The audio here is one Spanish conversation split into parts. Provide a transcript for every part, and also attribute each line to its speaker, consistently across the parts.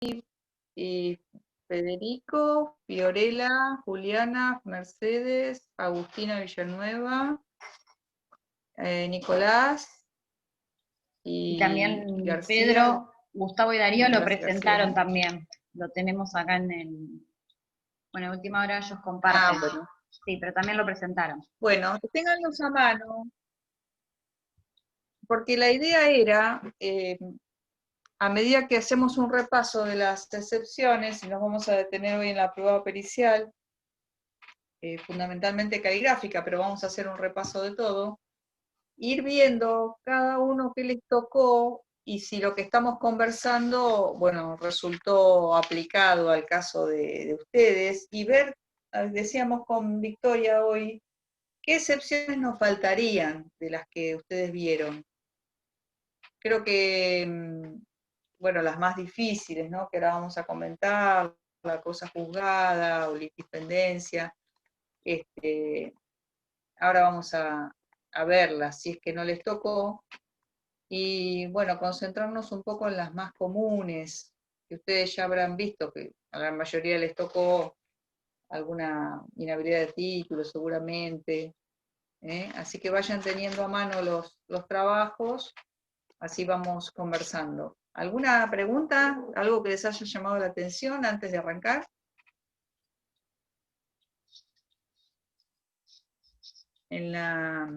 Speaker 1: y Federico, Fiorella, Juliana, Mercedes, Agustina Villanueva, Nicolás
Speaker 2: Y
Speaker 1: y
Speaker 2: también
Speaker 1: García,
Speaker 2: Pedro, Gustavo y Darío lo
Speaker 1: Nicolás y García,
Speaker 2: presentaron
Speaker 1: ¿no?
Speaker 2: también. Lo tenemos acá bueno, a última hora ellos
Speaker 1: Ah,
Speaker 2: comparten.
Speaker 1: bueno.
Speaker 2: Sí, pero también lo presentaron.
Speaker 1: Bueno, ténganlos a mano, porque la idea era, a medida que hacemos un repaso de las excepciones, y nos vamos a detener hoy en la prueba pericial, fundamentalmente caligráfica, pero vamos a hacer un repaso de todo, ir viendo cada uno qué les tocó y si lo que estamos conversando, bueno, resultó aplicado al caso de ustedes, y ver, decíamos con Victoria hoy, qué excepciones nos faltarían de las que ustedes vieron. Creo que, bueno, las más difíciles, ¿no? Que ahora vamos a comentar, la cosa juzgada o litipendencia, ahora vamos a verlas, si es que no les tocó, y bueno, concentrarnos un poco en las más comunes, que ustedes ya habrán visto, que a la mayoría les tocó alguna inhabilidad de título seguramente, ¿eh? Así que vayan teniendo a mano los trabajos, así vamos conversando. ¿Alguna pregunta? ¿Algo que les haya llamado la atención antes de arrancar? En la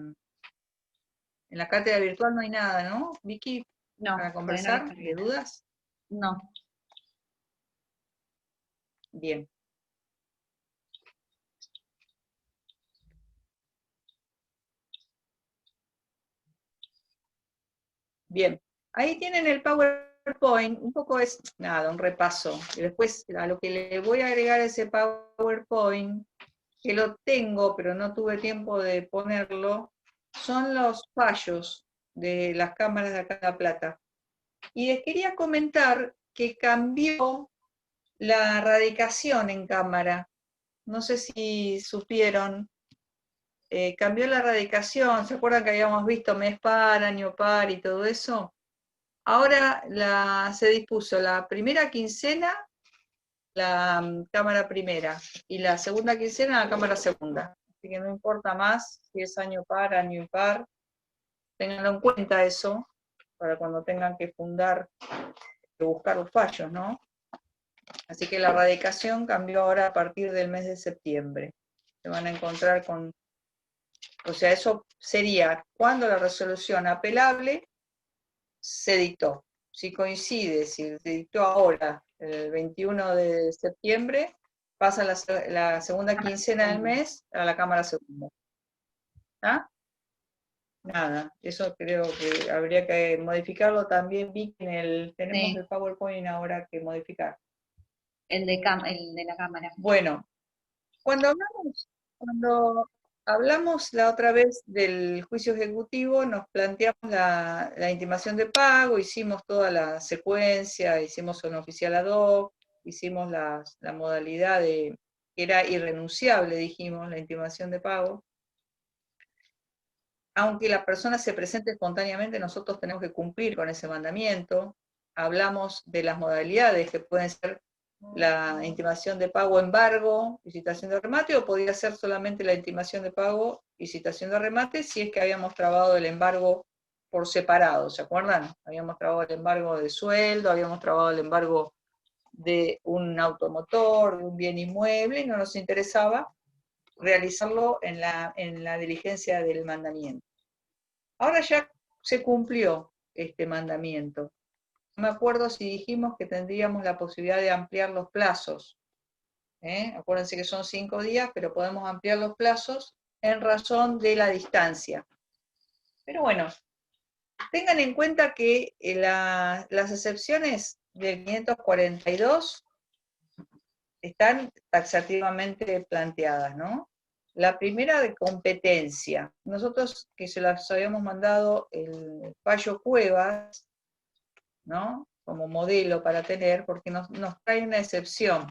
Speaker 1: cátedra virtual no hay nada, ¿no, Vicky, para
Speaker 2: No, todavía no les
Speaker 1: conversar? ¿De
Speaker 2: cargué.
Speaker 1: dudas?
Speaker 2: No.
Speaker 1: Bien. Bien, ahí tienen el PowerPoint, un poco es, nada, un repaso. Y después a lo que le voy a agregar ese PowerPoint, que lo tengo, pero no tuve tiempo de ponerlo, son los fallos de las cámaras de acá de La Plata. Y les quería comentar que cambió la radicación en cámara. No sé si supieron, cambió la radicación. ¿Se acuerdan que habíamos visto mes par, año par y todo eso? Ahora se dispuso la primera quincena, la cámara primera, y la segunda quincena, la cámara segunda. Así que no importa más si es año par, año impar. Tenganlo en cuenta eso, para cuando tengan que fundar, que buscar los fallos, ¿no? Así que la radicación cambió ahora a partir del mes de septiembre. Se van a encontrar con, o sea, eso sería cuando la resolución apelable se dictó. Si coincide, si se dictó ahora, el 21 de septiembre, pasa la segunda quincena del mes a la Cámara Segunda. ¿Ah? Nada, eso creo que habría que modificarlo también. Vi que tenemos
Speaker 2: Sí,
Speaker 1: el PowerPoint ahora que modificar.
Speaker 2: el de la cámara.
Speaker 1: Bueno, cuando hablamos la otra vez del juicio ejecutivo, nos planteamos la intimación de pago, hicimos toda la secuencia, hicimos un oficial ad hoc, hicimos la modalidad que era irrenunciable, dijimos, la intimación de pago. Aunque la persona se presente espontáneamente, nosotros tenemos que cumplir con ese mandamiento. Hablamos de las modalidades que pueden ser la intimación de pago, embargo y citación de remate, o podría ser solamente la intimación de pago y citación de remate si es que habíamos trabado el embargo por separado, ¿se acuerdan? Habíamos trabado el embargo de sueldo, habíamos trabado el embargo de un automotor, de un bien inmueble, y no nos interesaba realizarlo en la diligencia del mandamiento. Ahora ya se cumplió este mandamiento. No me acuerdo si dijimos que tendríamos la posibilidad de ampliar los plazos. Acuérdense que son 5 días, pero podemos ampliar los plazos en razón de la distancia. Pero bueno, tengan en cuenta que las excepciones del 542 están taxativamente planteadas, ¿no? La primera de competencia. Nosotros que se las habíamos mandado el fallo Cuevas, ¿no? Como modelo para tener, porque nos trae una excepción.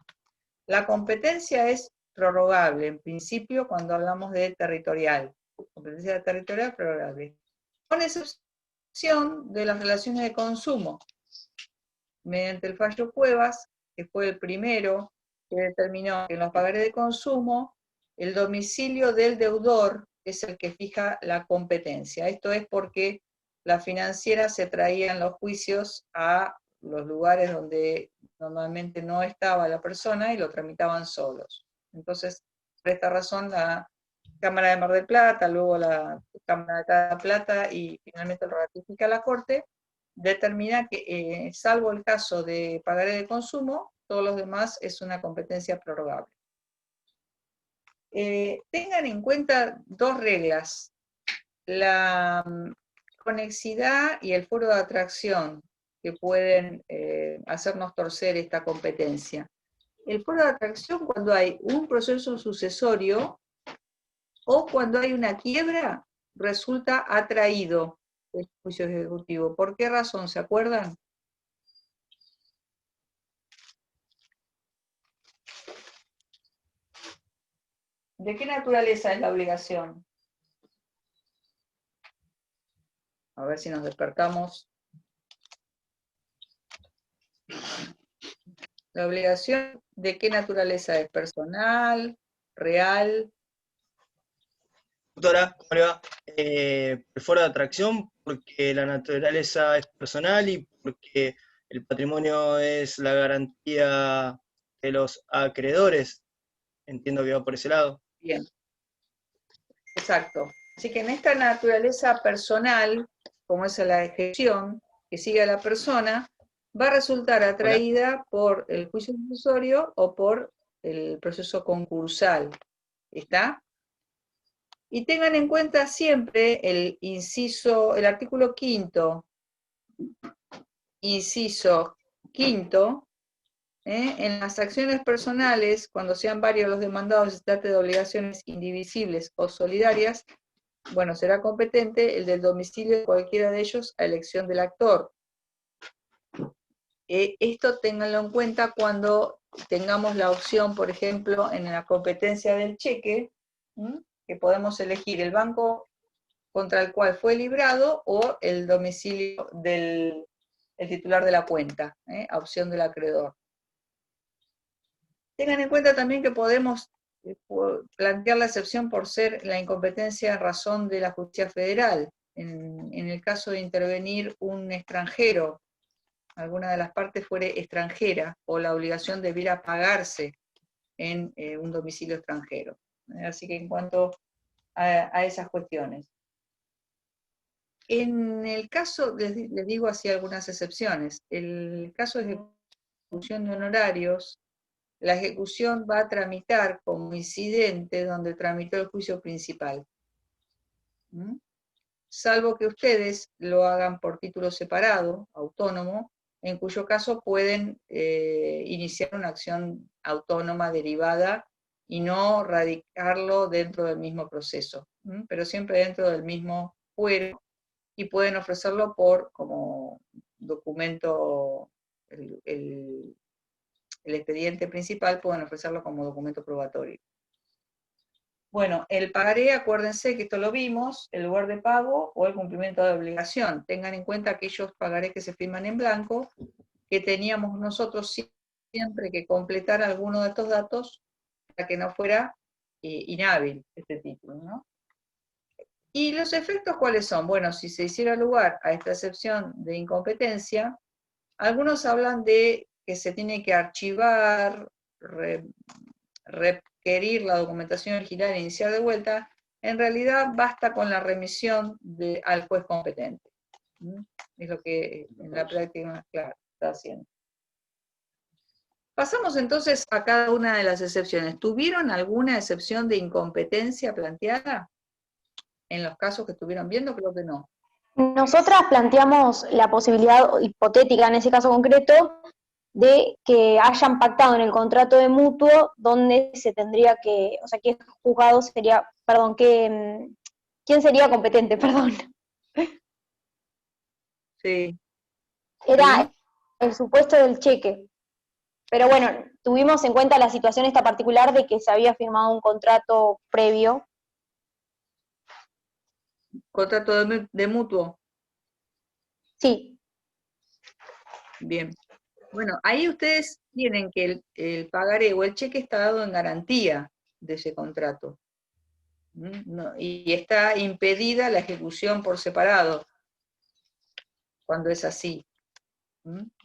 Speaker 1: La competencia es prorrogable, en principio, cuando hablamos de territorial. Competencia territorial prorrogable. Con excepción de las relaciones de consumo. mediante el fallo Cuevas, que fue el primero que determinó que en los pagarés de consumo el domicilio del deudor es el que fija la competencia. Esto es porque las financieras se traían los juicios a los lugares donde normalmente no estaba la persona y lo tramitaban solos. Entonces, por esta razón, la Cámara de Mar del Plata, luego la Cámara de La Plata y finalmente lo ratifica la Corte, determina que, salvo el caso de pagaré de consumo, todos los demás es una competencia prorrogable. Tengan en cuenta dos reglas: la conexidad y el foro de atracción, que pueden hacernos torcer esta competencia. El foro de atracción cuando hay un proceso sucesorio o cuando hay una quiebra, resulta atraído el juicio ejecutivo. ¿Por qué razón? ¿Se acuerdan? ¿De qué naturaleza es la obligación? A ver si nos despertamos. ¿La obligación de qué naturaleza es? ¿Personal? ¿Real?
Speaker 3: Doctora, ¿cómo le va? El foro de atracción, porque la naturaleza es personal y porque el patrimonio es la garantía de los acreedores. Entiendo que va por ese lado.
Speaker 1: Bien, exacto. Así que en esta naturaleza personal, como es la ejecución que sigue a la persona, va a resultar atraída por el juicio sucesorio o por el proceso concursal. ¿Está? Y tengan en cuenta siempre el inciso, el artículo 5º, inciso 5º, en las acciones personales, cuando sean varios los demandados y se trate de obligaciones indivisibles o solidarias, bueno, será competente el del domicilio de cualquiera de ellos a elección del actor. Esto ténganlo en cuenta cuando tengamos la opción, por ejemplo, en la competencia del cheque, que podemos elegir el banco contra el cual fue librado o el domicilio del titular de la cuenta, a opción del acreedor. Tengan en cuenta también que podemos plantear la excepción por ser la incompetencia en razón de la justicia federal. En el caso de intervenir un extranjero, alguna de las partes fuere extranjera, o la obligación debiera pagarse en un domicilio extranjero. Así que en cuanto a esas cuestiones. En el caso, les digo así algunas excepciones, el caso de ejecución de honorarios, la ejecución va a tramitar como incidente donde tramitó el juicio principal. Salvo que ustedes lo hagan por título separado, autónomo, en cuyo caso pueden iniciar una acción autónoma derivada y no radicarlo dentro del mismo proceso, pero siempre dentro del mismo fuero, y pueden ofrecerlo como documento, el expediente principal, pueden ofrecerlo como documento probatorio. Bueno, el pagaré, acuérdense que esto lo vimos, el lugar de pago o el cumplimiento de obligación. Tengan en cuenta aquellos pagarés que se firman en blanco, que teníamos nosotros siempre que completar alguno de estos datos para que no fuera inhábil este título, ¿no? ¿Y los efectos cuáles son? Bueno, si se hiciera lugar a esta excepción de incompetencia, algunos hablan de que se tiene que archivar, requerir la documentación original e iniciar de vuelta. En realidad basta con la remisión al juez competente. Es lo que en la práctica, claro, está haciendo. Pasamos entonces a cada una de las excepciones. ¿Tuvieron alguna excepción de incompetencia planteada? En los casos que estuvieron viendo, creo que no.
Speaker 4: Nosotras planteamos la posibilidad hipotética, en ese caso concreto, de que hayan pactado en el contrato de mutuo donde se tendría que, o sea, qué juzgado sería, perdón, quién sería competente, perdón.
Speaker 1: Sí.
Speaker 4: Era
Speaker 1: ¿Sí?
Speaker 4: el supuesto del cheque. Pero bueno, tuvimos en cuenta la situación esta particular de que se había firmado un contrato previo.
Speaker 1: ¿Contrato de mutuo?
Speaker 4: Sí.
Speaker 1: Bien. Bueno, ahí ustedes tienen que el pagaré o el cheque está dado en garantía de ese contrato. Y está impedida la ejecución por separado, cuando es así.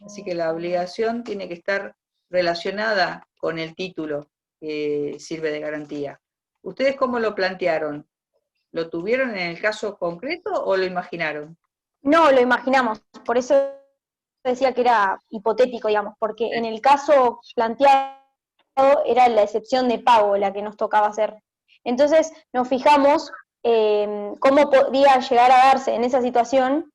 Speaker 1: Así que la obligación tiene que estar relacionada con el título que sirve de garantía. ¿Ustedes cómo lo plantearon? ¿Lo tuvieron en el caso concreto o lo imaginaron?
Speaker 4: No, lo imaginamos, por eso decía que era hipotético, digamos, porque en el caso planteado era la excepción de pago la que nos tocaba hacer. Entonces nos fijamos cómo podría llegar a darse en esa situación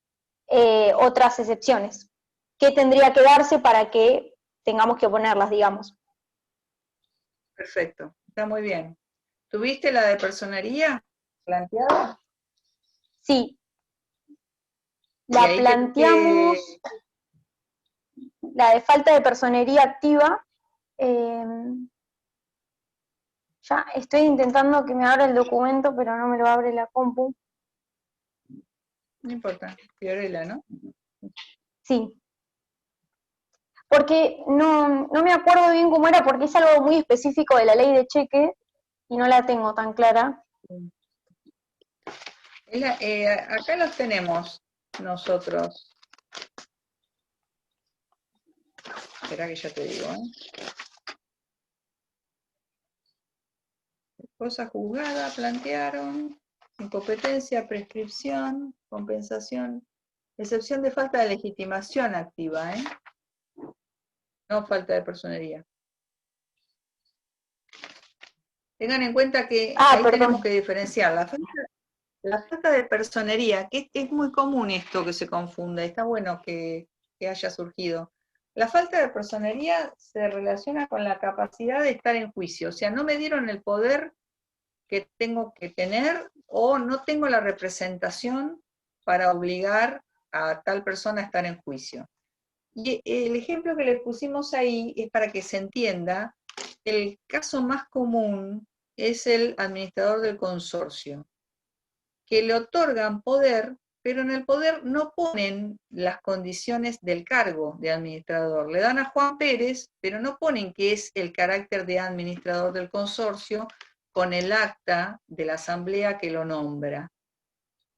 Speaker 4: otras excepciones. ¿Qué tendría que darse para que tengamos que ponerlas, digamos?
Speaker 1: Perfecto, está muy bien. ¿Tuviste la de personería planteada?
Speaker 4: Sí,
Speaker 1: Y
Speaker 4: la
Speaker 1: ahí
Speaker 4: planteamos, la de falta de personería activa. Ya estoy intentando que me abra el documento, pero no me lo abre la compu.
Speaker 1: no importa, Fiorella, ¿no?
Speaker 4: Sí. Porque no me acuerdo bien cómo era, porque es algo muy específico de la ley de cheque y no la tengo tan clara.
Speaker 1: Acá los tenemos nosotros. Espera que ya te digo, Cosa juzgada, plantearon, incompetencia, prescripción, compensación, excepción de falta de legitimación activa, no falta de personería. Tengan en cuenta que ahí
Speaker 4: perdón.
Speaker 1: tenemos que diferenciar la falta de personería, que es muy común esto que se confunda, está bueno que haya surgido. La falta de personería se relaciona con la capacidad de estar en juicio, o sea, no me dieron el poder que tengo que tener o no tengo la representación para obligar a tal persona a estar en juicio. Y el ejemplo que le pusimos ahí es para que se entienda, el caso más común es el administrador del consorcio, que le otorgan poder, pero en el poder no ponen las condiciones del cargo de administrador. Le dan a Juan Pérez, pero no ponen que es el carácter de administrador del consorcio con el acta de la asamblea que lo nombra.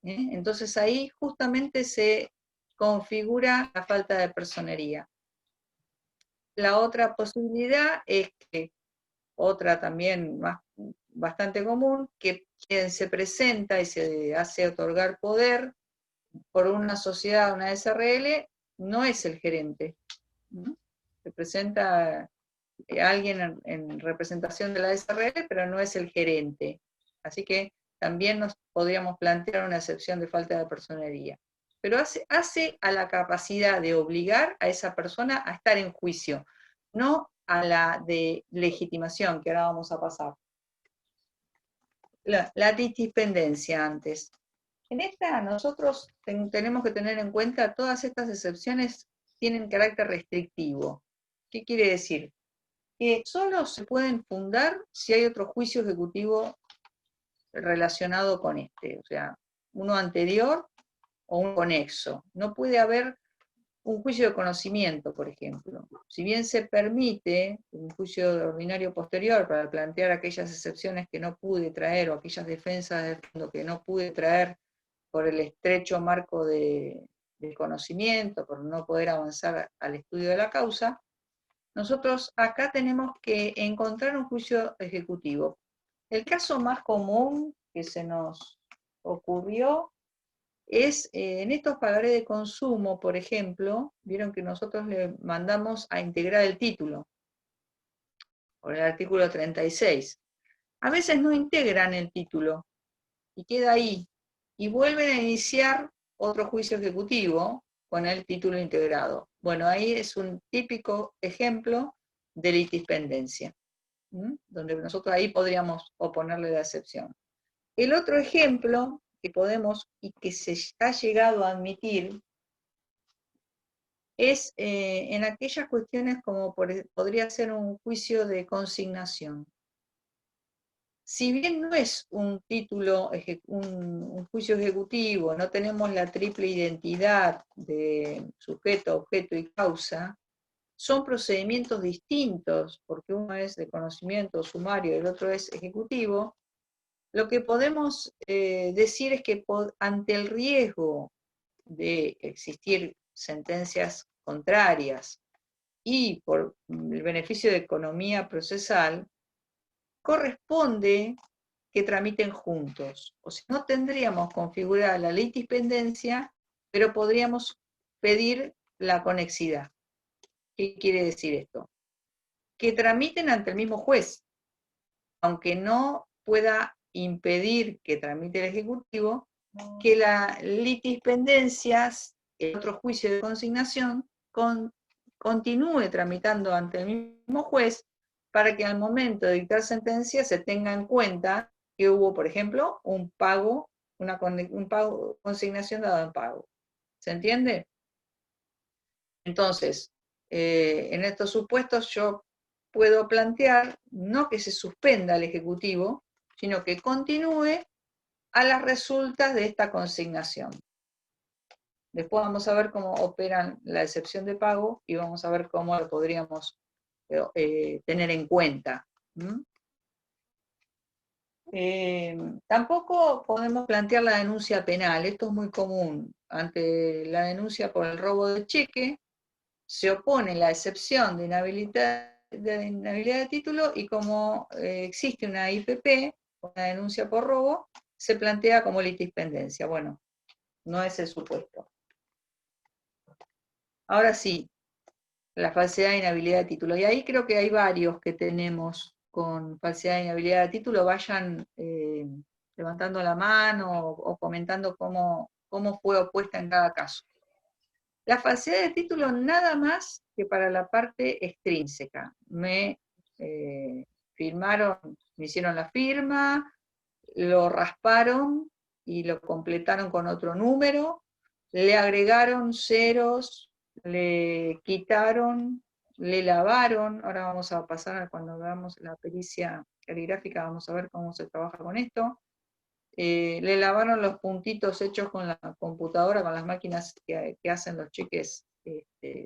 Speaker 1: Entonces ahí justamente se configura la falta de personería. La otra posibilidad es que, otra también bastante común, que quien se presenta y se hace otorgar poder por una sociedad, una SRL, no es el gerente. Se presenta alguien en representación de la SRL, pero no es el gerente. Así que también nos podríamos plantear una excepción de falta de personería. Pero hace a la capacidad de obligar a esa persona a estar en juicio, no a la de legitimación, que ahora vamos a pasar. La dispendencia antes. En esta nosotros tenemos que tener en cuenta todas estas excepciones tienen carácter restrictivo. ¿Qué quiere decir? Que solo se pueden fundar si hay otro juicio ejecutivo relacionado con este, o sea, uno anterior o un conexo. No puede haber un juicio de conocimiento, por ejemplo. Si bien se permite un juicio ordinario posterior para plantear aquellas excepciones que no pude traer o aquellas defensas de fondo que no pude traer por el estrecho marco del conocimiento, por no poder avanzar al estudio de la causa, nosotros acá tenemos que encontrar un juicio ejecutivo. El caso más común que se nos ocurrió es en estos pagarés de consumo, por ejemplo, vieron que nosotros le mandamos a integrar el título, por el artículo 36. A veces no integran el título y queda ahí, y vuelven a iniciar otro juicio ejecutivo con el título integrado. Bueno, ahí es un típico ejemplo de litispendencia, donde nosotros ahí podríamos oponerle la excepción. El otro ejemplo que podemos y que se ha llegado a admitir es en aquellas cuestiones como podría ser un juicio de consignación. Si bien no es un título, un juicio ejecutivo, no tenemos la triple identidad de sujeto, objeto y causa, son procedimientos distintos, porque uno es de conocimiento sumario y el otro es ejecutivo, lo que podemos decir es que ante el riesgo de existir sentencias contrarias y por el beneficio de economía procesal, corresponde que tramiten juntos. O sea, no tendríamos configurada la litispendencia, pero podríamos pedir la conexidad. ¿Qué quiere decir esto? Que tramiten ante el mismo juez, aunque no pueda impedir que tramite el Ejecutivo, que la litispendencia, el otro juicio de consignación, continúe tramitando ante el mismo juez para que al momento de dictar sentencia se tenga en cuenta que hubo, por ejemplo, un pago, consignación dada en pago. ¿Se entiende? Entonces, en estos supuestos yo puedo plantear no que se suspenda el Ejecutivo, sino que continúe a las resultas de esta consignación. Después vamos a ver cómo operan la excepción de pago y vamos a ver cómo lo podríamos tener en cuenta. Tampoco podemos plantear la denuncia penal, esto es muy común. Ante la denuncia por el robo de cheque, se opone la excepción de inhabilidad de título y como existe una IPP, una denuncia por robo, se plantea como litispendencia. Bueno, no es el supuesto. Ahora sí, la falsedad de inhabilidad de título. Y ahí creo que hay varios que tenemos con falsedad de inhabilidad de título. Vayan levantando la mano o comentando cómo fue opuesta en cada caso. La falsedad de título nada más que para la parte extrínseca. Me firmaron, me hicieron la firma, lo rasparon y lo completaron con otro número, le agregaron ceros, le quitaron, le lavaron. Ahora vamos a pasar, cuando veamos la pericia caligráfica, vamos a ver cómo se trabaja con esto. Le lavaron los puntitos hechos con la computadora, con las máquinas que hacen los cheques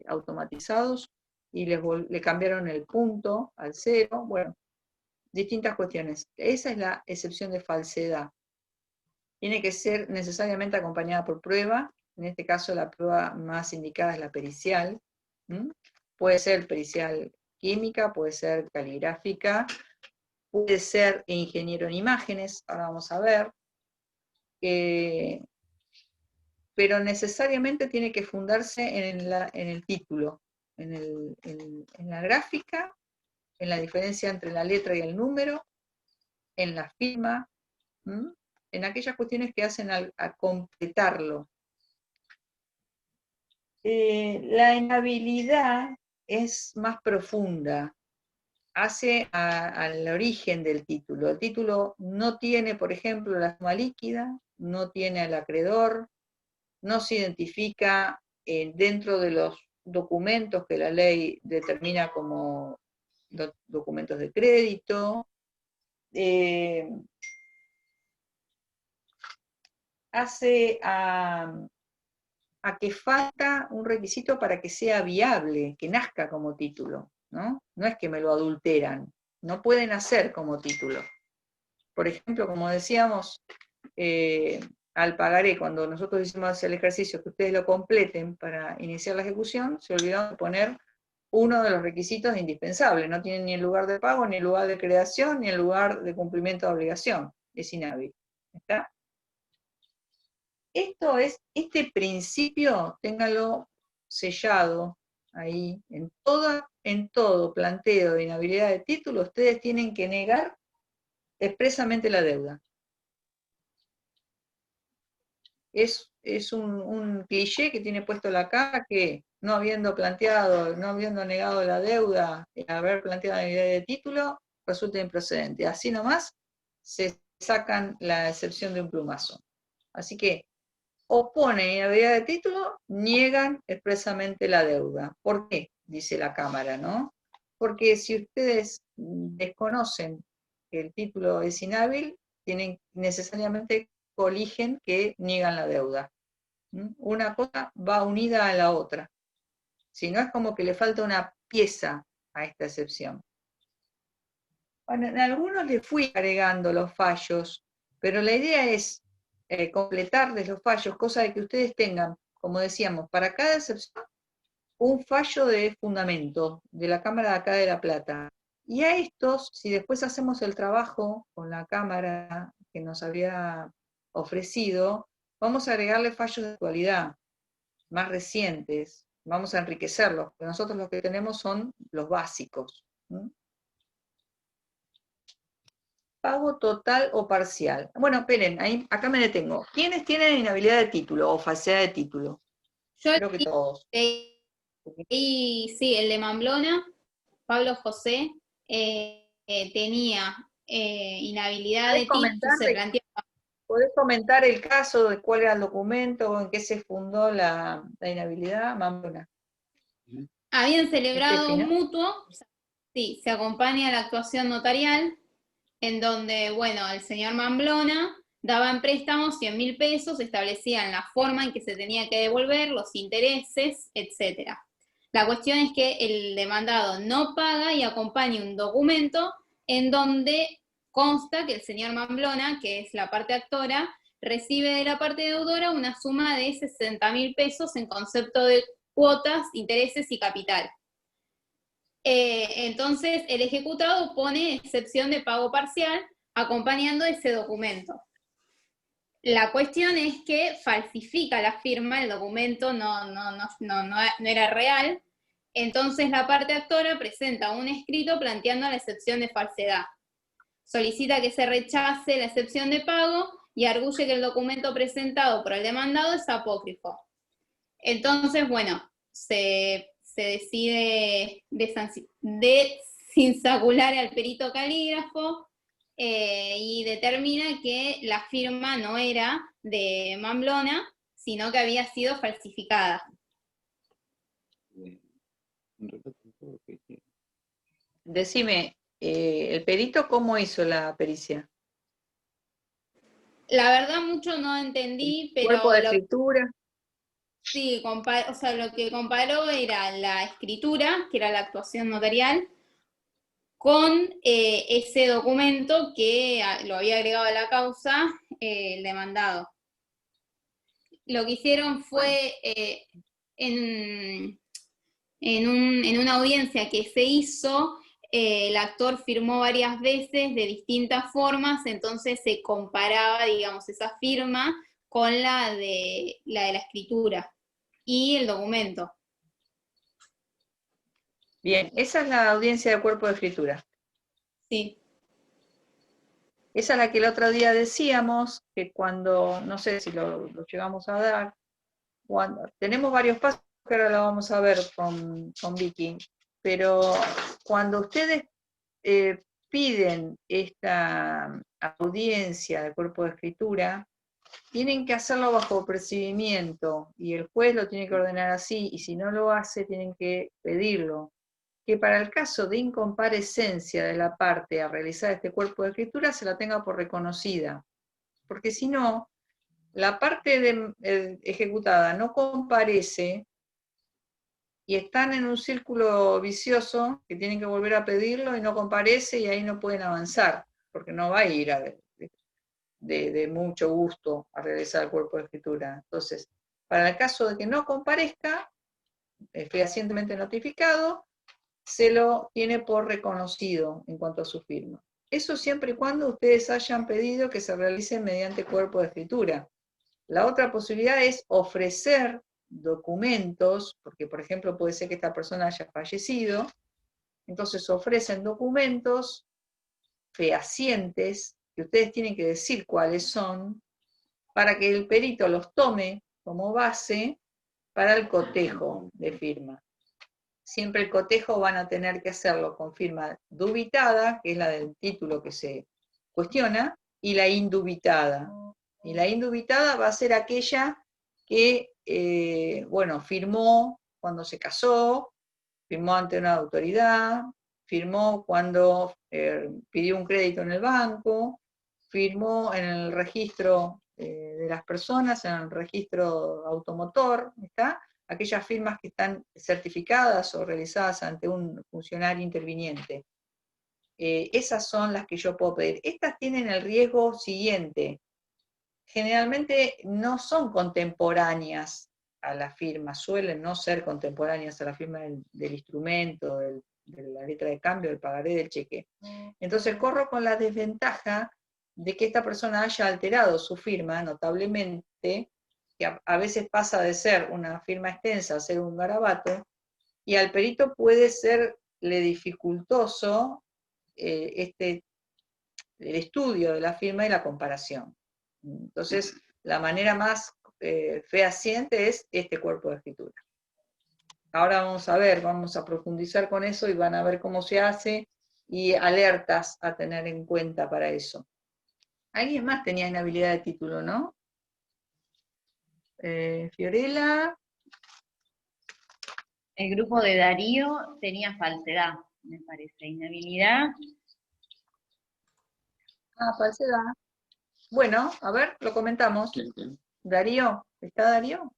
Speaker 1: automatizados, y le cambiaron el punto al cero. Bueno, distintas cuestiones. Esa es la excepción de falsedad. Tiene que ser necesariamente acompañada por prueba. En este caso la prueba más indicada es la pericial. Puede ser pericial química, puede ser caligráfica, puede ser ingeniero en imágenes, ahora vamos a ver. Pero necesariamente tiene que fundarse en el título, en la gráfica, en la diferencia entre la letra y el número, en la firma, en aquellas cuestiones que hacen a completarlo. La inhabilidad es más profunda, hace al origen del título. El título no tiene, por ejemplo, la suma líquida, no tiene al acreedor, no se identifica dentro de los documentos que la ley determina como documentos de crédito. Hace a que falta un requisito para que sea viable, que nazca como título, ¿no? No es que me lo adulteran, no puede nacer como título. Por ejemplo, como decíamos, al pagaré, cuando nosotros hicimos el ejercicio que ustedes lo completen para iniciar la ejecución, se olvidaron de poner uno de los requisitos indispensables. No tienen ni el lugar de pago, ni el lugar de creación, ni el lugar de cumplimiento de obligación. Es inhábil. ¿Está? Este principio, téngalo sellado ahí. En todo planteo de inhabilidad de título, ustedes tienen que negar expresamente la deuda. Es un cliché que tiene puesto la cara que no habiendo negado la deuda, haber planteado la inhabilidad de título, resulta improcedente. Así nomás se sacan la excepción de un plumazo. Así que oponen inhabilidad de título, niegan expresamente la deuda. ¿Por qué? Dice la Cámara, ¿no? Porque si ustedes desconocen que el título es inhábil, tienen necesariamente coligen que niegan la deuda. Una cosa va unida a la otra. Si no, es como que le falta una limpieza a esta excepción. Bueno, en algunos le fui agregando los fallos, pero la idea es completarles los fallos, cosa de que ustedes tengan, como decíamos, para cada excepción, un fallo de fundamento de la Cámara de acá de La Plata. Y a estos, si después hacemos el trabajo con la Cámara que nos había ofrecido, vamos a agregarle fallos de actualidad, más recientes, vamos a enriquecerlos, porque nosotros lo que tenemos son los básicos. Pago total o parcial. Bueno, esperen, acá me detengo. ¿Quiénes tienen inhabilidad de título o falsedad de título?
Speaker 2: Yo
Speaker 1: Creo que todos.
Speaker 2: y sí, el de Mamblona, Pablo José, tenía inhabilidad de título, se planteaba.
Speaker 1: ¿Podés comentar el caso de cuál era el documento o en qué se fundó la inhabilidad, Mamblona?
Speaker 2: Habían celebrado
Speaker 1: Estefi,
Speaker 2: un
Speaker 1: ¿no?
Speaker 2: mutuo, sí, se acompaña a la actuación notarial, en donde, bueno, el señor Mamblona daba en préstamos 100.000 pesos, establecían la forma en que se tenía que devolver, los intereses, etc. La cuestión es que el demandado no paga y acompaña un documento en donde consta que el señor Mamblona, que es la parte actora, recibe de la parte deudora una suma de 60.000 pesos en concepto de cuotas, intereses y capital. Entonces, el ejecutado pone excepción de pago parcial acompañando ese documento. La cuestión es que falsifica la firma, el documento no era real, entonces la parte actora presenta un escrito planteando la excepción de falsedad. Solicita que se rechace la excepción de pago y arguye que el documento presentado por el demandado es apócrifo. Entonces, bueno, se decide desinsacular al perito calígrafo y determina que la firma no era de Mamblona, sino que había sido falsificada.
Speaker 1: Decime, ¿el perito cómo hizo la pericia?
Speaker 2: La verdad mucho no entendí, pero
Speaker 1: ¿Cuerpo de escritura?
Speaker 2: sí, o sea, lo que comparó era la escritura, que era la actuación notarial, con ese documento que lo había agregado a la causa el demandado. Lo que hicieron fue en una audiencia que se hizo, el actor firmó varias veces de distintas formas, entonces se comparaba, digamos, esa firma con la de la escritura y el documento.
Speaker 1: Bien, esa es la audiencia de cuerpo de escritura.
Speaker 2: Sí.
Speaker 1: Esa es la que el otro día decíamos, que cuando, no sé si lo llegamos a dar, tenemos varios pasos que ahora lo vamos a ver con Vicky, pero cuando ustedes piden esta audiencia de cuerpo de escritura, tienen que hacerlo bajo procedimiento, y el juez lo tiene que ordenar así, y si no lo hace, tienen que pedirlo. Que para el caso de incomparecencia de la parte a realizar este cuerpo de escritura se la tenga por reconocida, porque si no, la parte ejecutada no comparece y están en un círculo vicioso que tienen que volver a pedirlo y no comparece y ahí no pueden avanzar, porque no va a ir de mucho gusto a realizar el cuerpo de escritura. Entonces, para el caso de que no comparezca, fehacientemente notificado, se lo tiene por reconocido en cuanto a su firma. Eso siempre y cuando ustedes hayan pedido que se realice mediante cuerpo de escritura. La otra posibilidad es ofrecer documentos, porque por ejemplo puede ser que esta persona haya fallecido, entonces ofrecen documentos fehacientes, que ustedes tienen que decir cuáles son, para que el perito los tome como base para el cotejo de firma. Siempre el cotejo van a tener que hacerlo con firma dubitada, que es la del título que se cuestiona, y la indubitada. Y la indubitada va a ser aquella que, bueno, firmó cuando se casó, firmó ante una autoridad, firmó cuando pidió un crédito en el banco, firmó en el registro de las personas, en el registro automotor, ¿está? aquellas firmas que están certificadas o realizadas ante un funcionario interviniente. Esas son las que yo puedo pedir. Estas tienen el riesgo siguiente. Generalmente no son contemporáneas a la firma, suelen no ser contemporáneas a la firma del instrumento, de la letra de cambio, del pagaré, del cheque. Entonces corro con la desventaja de que esta persona haya alterado su firma notablemente, que a veces pasa de ser una firma extensa a ser un garabato, y al perito puede serle dificultoso el estudio de la firma y la comparación. Entonces, la manera más fehaciente es este cuerpo de escritura. Ahora vamos a ver, vamos a profundizar con eso y van a ver cómo se hace y alertas a tener en cuenta para eso. Alguien más tenía inhabilidad de título, ¿no? Fiorella.
Speaker 5: El grupo de Darío tenía falsedad, me parece, inhabilidad.
Speaker 1: Ah, falsedad. Bueno, a ver, lo comentamos. Darío, ¿está Darío?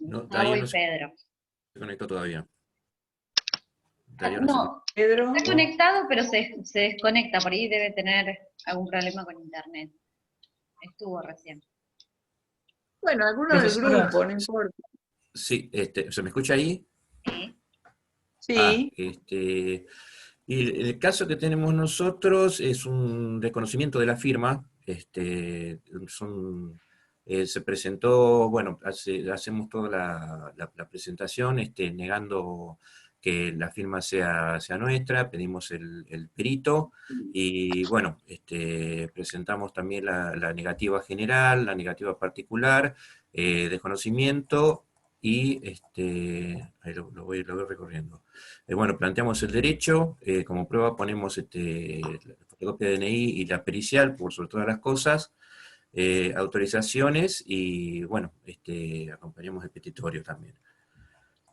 Speaker 6: No,
Speaker 5: Gustavo
Speaker 6: Darío
Speaker 5: y
Speaker 6: no se
Speaker 5: Pedro.
Speaker 6: conectó todavía. Darío
Speaker 5: No,
Speaker 1: Pedro.
Speaker 5: está conectado, pero se desconecta, por ahí debe tener algún problema con internet. Estuvo recién.
Speaker 1: Bueno, alguno del grupo, no importa.
Speaker 6: Sí, ¿se me escucha ahí?
Speaker 5: Sí.
Speaker 1: Sí.
Speaker 6: Y el caso que tenemos nosotros es un reconocimiento de la firma. Se presentó, bueno, hacemos toda la presentación negando que la firma sea nuestra, pedimos el perito y bueno, presentamos también la negativa general, la negativa particular, desconocimiento y ahí lo voy recorriendo. Bueno, planteamos el derecho, como prueba ponemos la fotocopia de DNI y la pericial, por sobre todas las cosas, autorizaciones y, bueno, acompañamos el petitorio también.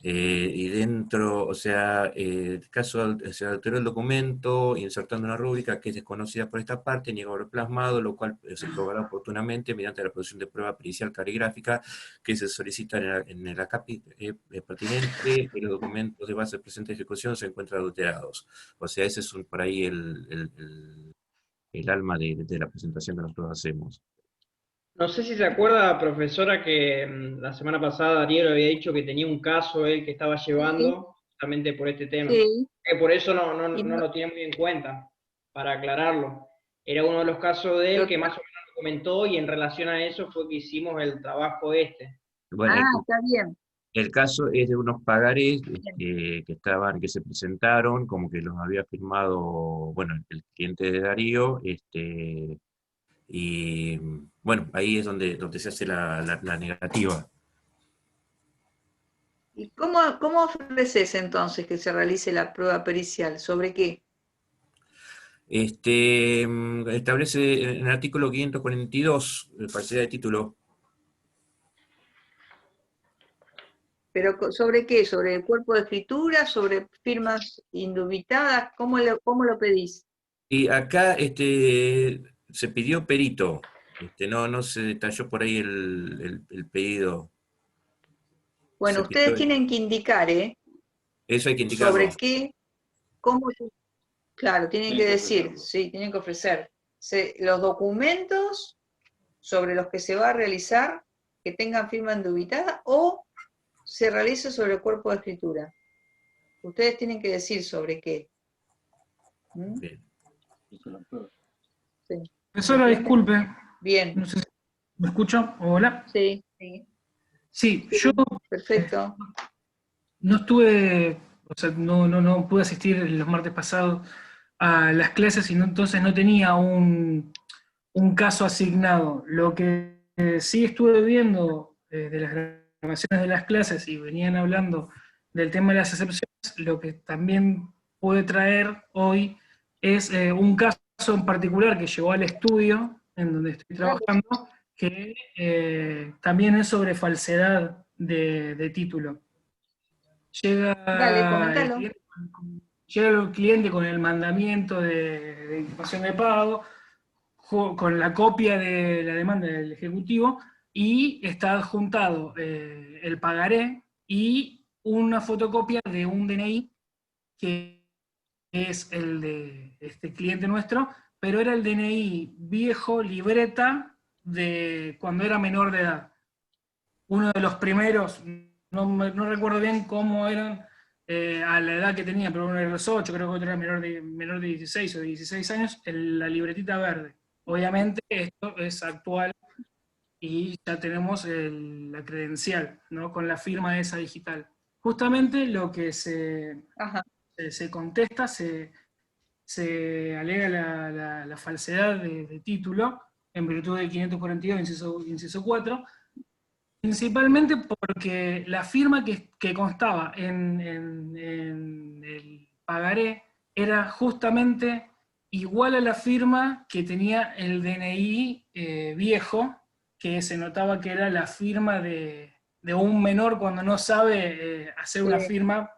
Speaker 6: Y dentro, o sea, el caso se alteró el documento insertando una rúbrica que es desconocida por esta parte, niega lo plasmado, lo cual se probará oportunamente mediante la producción de prueba pericial caligráfica que se solicita en el ACAPI pertinente, y los documentos de base presente de ejecución se encuentran adulterados. O sea, ese es por ahí el alma de la presentación que nosotros hacemos.
Speaker 7: No sé si se acuerda, profesora, que la semana pasada Darío había dicho que tenía un caso él que estaba llevando justamente por este tema.
Speaker 1: Sí.
Speaker 7: Que por eso no lo tiene muy en cuenta, para aclararlo. Era uno de los casos de él que más o menos lo comentó y en relación a eso fue que hicimos el trabajo este.
Speaker 6: Bueno,
Speaker 1: Está bien.
Speaker 6: el caso es de unos pagarés que se presentaron, como que los había firmado, bueno, el cliente de Darío, y bueno, ahí es donde se hace la negativa.
Speaker 1: ¿Y cómo ofreces entonces que se realice la prueba pericial? ¿Sobre qué?
Speaker 6: Establece en el artículo 542, falsedad de título.
Speaker 1: ¿Pero sobre qué? ¿Sobre el cuerpo de escritura? ¿Sobre firmas indubitadas? ¿Cómo lo pedís?
Speaker 6: Y acá se pidió perito, no se detalló por ahí el pedido.
Speaker 1: Bueno, ustedes tienen que indicar,
Speaker 6: Eso hay que indicarlo.
Speaker 1: sobre qué, cómo, claro, tienen que decir, sí, tienen que ofrecer los documentos sobre los que se va a realizar que tengan firma indubitada o se realice sobre el cuerpo de escritura. Ustedes tienen que decir sobre qué.
Speaker 6: Bien.
Speaker 1: Sí.
Speaker 8: Profesora, disculpe.
Speaker 1: Bien.
Speaker 8: No sé si me escucho. Hola.
Speaker 1: Sí.
Speaker 8: Sí, yo
Speaker 1: Perfecto.
Speaker 8: no estuve, o sea, no pude asistir los martes pasados a las clases y entonces no tenía un caso asignado. Lo que sí estuve viendo de las grabaciones de las clases y venían hablando del tema de las excepciones, lo que también puede traer hoy es un caso en particular que llegó al estudio en donde estoy trabajando, que también es sobre falsedad de título.
Speaker 1: Dale, comentalo.
Speaker 8: Llega el cliente con el mandamiento de intimación de pago, con la copia de la demanda del ejecutivo, y está adjuntado el pagaré y una fotocopia de un DNI que es el de este cliente nuestro, pero era el DNI viejo, libreta, de cuando era menor de edad. Uno de los primeros, no recuerdo bien cómo eran a la edad que tenía, pero uno era de los 8, creo que otro era menor de 16 o de 16 años, la libretita verde. Obviamente esto es actual y ya tenemos la credencial, ¿no? Con la firma esa digital. Justamente lo que se contesta, se alega la falsedad de título en virtud del 542, inciso 4, principalmente porque la firma que constaba en el pagaré era justamente igual a la firma que tenía el DNI viejo, que se notaba que era la firma de un menor cuando no sabe hacer una firma,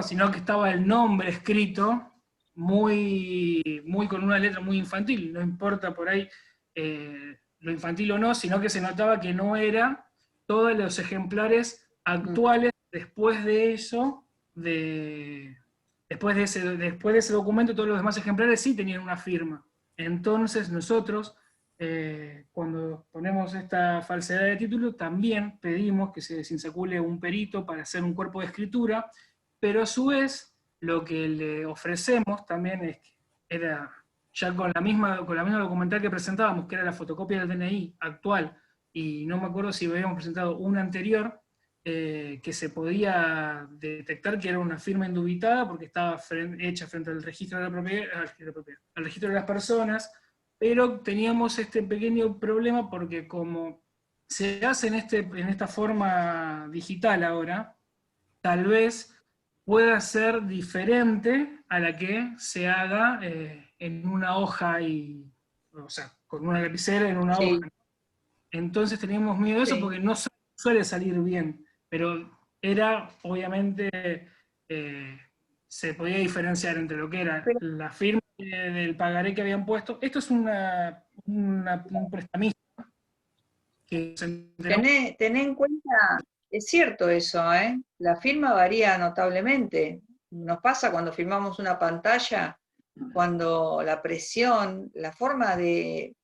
Speaker 8: sino que estaba el nombre escrito muy con una letra muy infantil, no importa por ahí lo infantil o no, sino que se notaba que no era todos los ejemplares actuales después de eso, después de ese documento, todos los demás ejemplares sí tenían una firma. Entonces nosotros, cuando ponemos esta falsedad de título, también pedimos que se desinsacule un perito para hacer un cuerpo de escritura, pero a su vez, lo que le ofrecemos también era, ya con la misma documental que presentábamos, que era la fotocopia del DNI actual, y no me acuerdo si habíamos presentado una anterior, que se podía detectar que era una firma indubitada porque estaba hecha frente al registro de la propiedad, al registro de las personas, pero teníamos este pequeño problema porque como se hace en esta forma digital ahora, tal vez pueda ser diferente a la que se haga en una hoja, o sea, con una lapicera en una hoja. Entonces teníamos miedo de eso porque no suele salir bien, pero era, obviamente, se podía diferenciar entre lo que era la firma del pagaré que habían puesto. Esto es un prestamista.
Speaker 1: Tené en cuenta, es cierto eso, la firma varía notablemente. Nos pasa cuando firmamos una pantalla, cuando la presión, la forma de...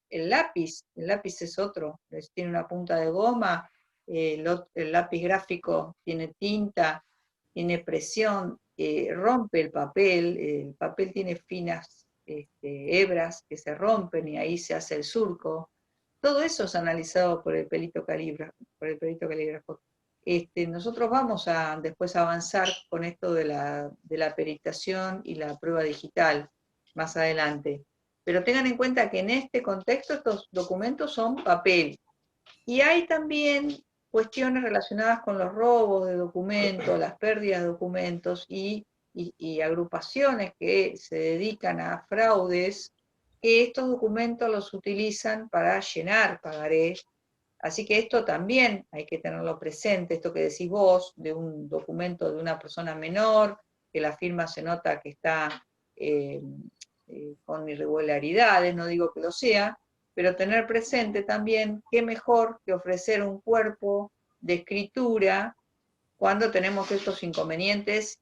Speaker 1: el lápiz es otro, tiene una punta de goma, el lápiz gráfico tiene tinta, tiene presión, rompe el papel tiene finas hebras que se rompen y ahí se hace el surco. Todo eso es analizado por el perito calígrafo. Nosotros vamos a después avanzar con esto de la peritación y la prueba digital más adelante. Pero tengan en cuenta que en este contexto estos documentos son papel. Y hay también cuestiones relacionadas con los robos de documentos, las pérdidas de documentos y agrupaciones que se dedican a fraudes, que estos documentos los utilizan para llenar pagarés. Así que esto también hay que tenerlo presente, esto que decís vos, de un documento de una persona menor, que la firma se nota que está con irregularidades, no digo que lo sea, pero tener presente también qué mejor que ofrecer un cuerpo de escritura cuando tenemos estos inconvenientes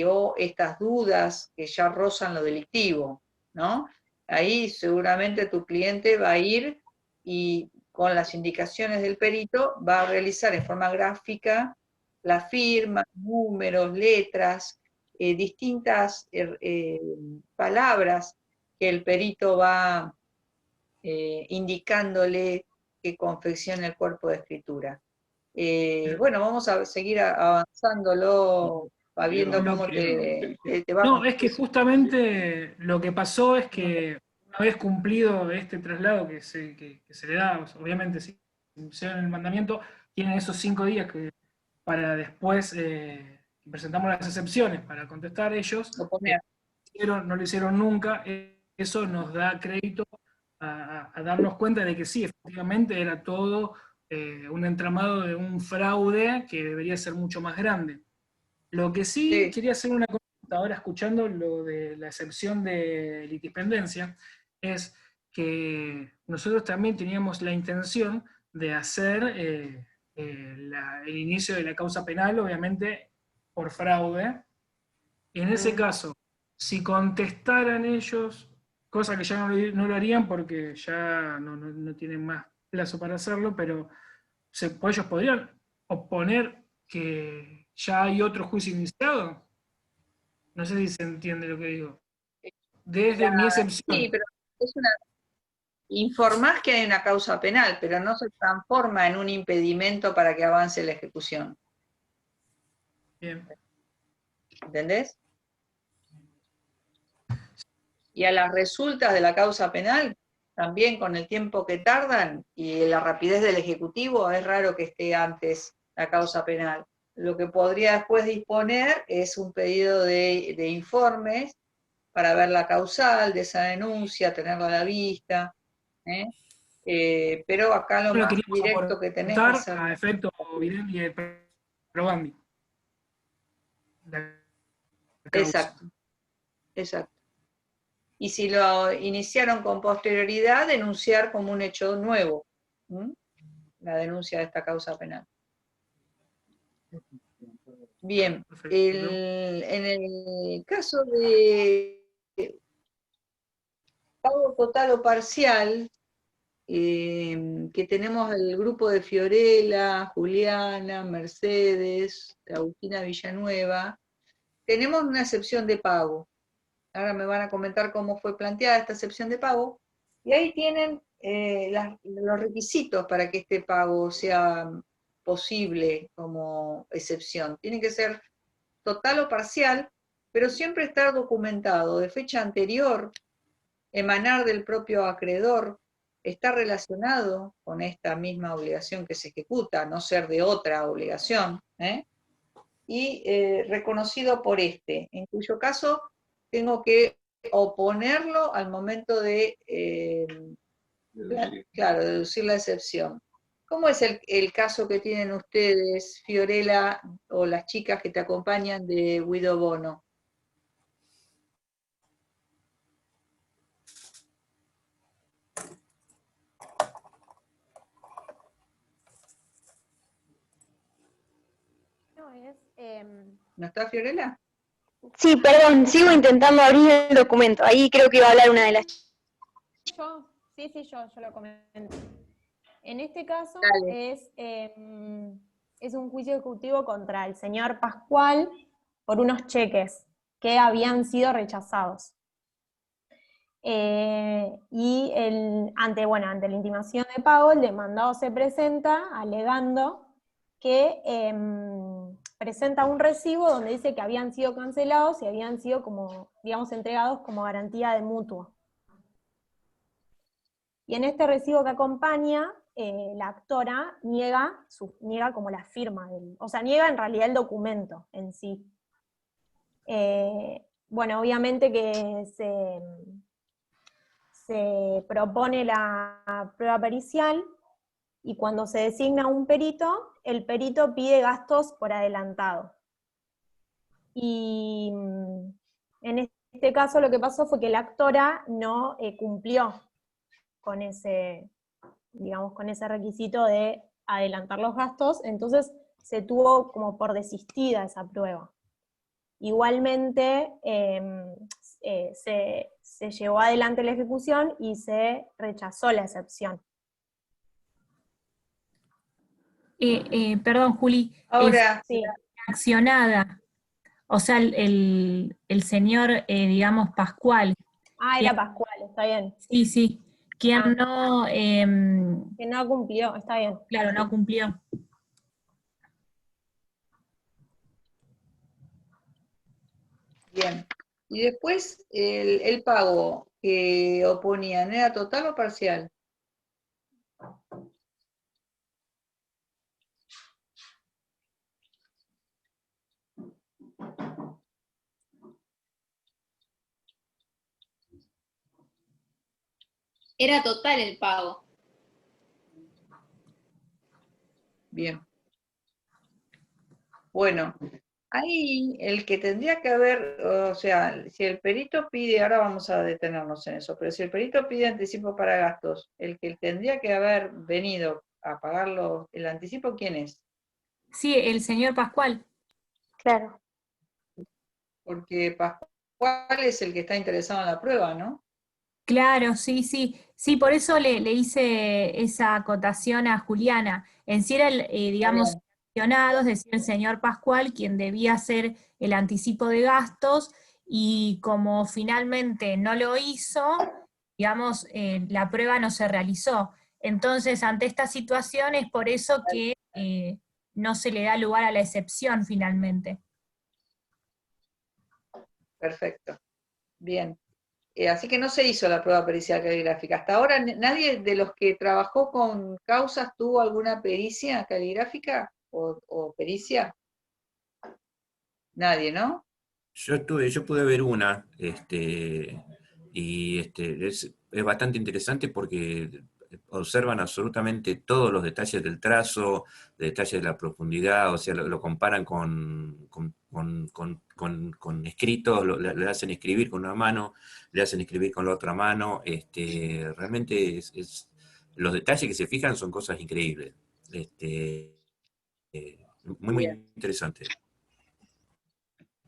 Speaker 1: o estas dudas que ya rozan lo delictivo, ¿no? Ahí seguramente tu cliente va a ir y con las indicaciones del perito va a realizar en forma gráfica la firma, números, letras, distintas palabras que el perito va indicándole que confeccione el cuerpo de escritura. Bueno, vamos a seguir avanzándolo, va viendo cómo te va.
Speaker 8: No, es que justamente lo que pasó es que una vez cumplido este traslado que se le da, obviamente si se da el mandamiento, tienen esos 5 días para después presentamos las excepciones para contestar ellos. No lo hicieron nunca, eso nos da crédito a darnos cuenta de que sí, efectivamente era todo un entramado de un fraude que debería ser mucho más grande. Lo que sí quería hacer una consulta, ahora escuchando lo de la excepción de litispendencia, es que nosotros también teníamos la intención de hacer el inicio de la causa penal, obviamente por fraude. En ese caso, si contestaran ellos, cosa que ya no lo harían porque ya no tienen más plazo para hacerlo, pero ellos podrían oponer que ya hay otro juicio iniciado. No sé si se entiende lo que digo. Desde mi excepción.
Speaker 1: Sí, pero es una... Informás que hay una causa penal, pero no se transforma en un impedimento para que avance la ejecución.
Speaker 8: Bien.
Speaker 1: ¿Entendés? Y a las resultas de la causa penal, también con el tiempo que tardan y la rapidez del Ejecutivo, es raro que esté antes la causa penal. Lo que podría después disponer es un pedido de informes para ver la causal de esa denuncia, tenerla a la vista, ¿eh? Pero acá lo más directo que tenés que hacer...
Speaker 8: a efecto Virendi y Probandi.
Speaker 1: Exacto, exacto. Y si lo iniciaron con posterioridad, denunciar como un hecho nuevo, ¿m? La denuncia de esta causa penal. Bien, en el caso de pago total o parcial, que tenemos el grupo de Fiorella, Juliana, Mercedes, Agustina Villanueva, tenemos una excepción de pago. Ahora me van a comentar cómo fue planteada esta excepción de pago, y ahí tienen los requisitos para que este pago sea posible como excepción. Tiene que ser total o parcial, pero siempre estar documentado de fecha anterior, emanar del propio acreedor, estar relacionado con esta misma obligación que se ejecuta, no ser de otra obligación, y reconocido por este, en cuyo caso tengo que oponerlo al momento de, claro, deducir la excepción. ¿Cómo es el caso que tienen ustedes, Fiorella, o las chicas que te acompañan de Guido Bono? ¿No está Fiorella?
Speaker 4: Sí, perdón, sigo intentando abrir el documento. Ahí creo que iba a hablar una de las chicas.
Speaker 9: Yo lo comento. En este caso es un juicio ejecutivo contra el señor Pascual por unos cheques que habían sido rechazados. Y ante la intimación de pago, el demandado se presenta alegando que presenta un recibo donde dice que habían sido cancelados y habían sido entregados como garantía de mutuo. Y en este recibo que acompaña, la actora niega como la firma, niega en realidad el documento en sí. Obviamente que se propone la prueba pericial, y cuando se designa un perito, el perito pide gastos por adelantado. Y en este caso lo que pasó fue que la actora no cumplió con ese requisito de adelantar los gastos, entonces se tuvo como por desistida esa prueba. Igualmente se llevó adelante la ejecución y se rechazó la excepción.
Speaker 10: Perdón, Juli,
Speaker 1: ahora,
Speaker 10: es accionada, o sea, el señor, digamos, Pascual.
Speaker 9: Era Pascual, está bien.
Speaker 10: Sí, quien no...
Speaker 9: que no cumplió, está bien.
Speaker 10: Claro, no cumplió.
Speaker 1: Bien. Y después, el pago que oponían, ¿era total o parcial?
Speaker 2: Era total el pago.
Speaker 1: Bien. Bueno, ahí el que tendría que haber, o sea, si el perito pide, ahora vamos a detenernos en eso, pero si el perito pide anticipo para gastos, el que tendría que haber venido a pagar el anticipo, ¿quién es?
Speaker 10: Sí, el señor Pascual.
Speaker 4: Claro.
Speaker 1: Porque Pascual es el que está interesado en la prueba, ¿no?
Speaker 10: Claro, sí, sí. Sí, por eso le hice esa acotación a Juliana. En sí era, digamos,
Speaker 1: Bien.
Speaker 10: accionado, es decir, el señor Pascual, quien debía hacer el anticipo de gastos, y como finalmente no lo hizo, digamos, la prueba no se realizó. Entonces, ante esta situación es por eso que no se le da lugar a la excepción finalmente.
Speaker 1: Perfecto. Bien. Así que no se hizo la prueba pericial caligráfica. Hasta ahora nadie de los que trabajó con causas tuvo alguna pericia caligráfica o pericia. Nadie, ¿no?
Speaker 6: Yo pude ver una, y es bastante interesante porque observan absolutamente todos los detalles del trazo, detalles de la profundidad, o sea, lo comparan con escritos, le hacen escribir con una mano, le hacen escribir con la otra mano, realmente los detalles que se fijan son cosas increíbles, muy, muy
Speaker 1: Bien.
Speaker 6: interesante.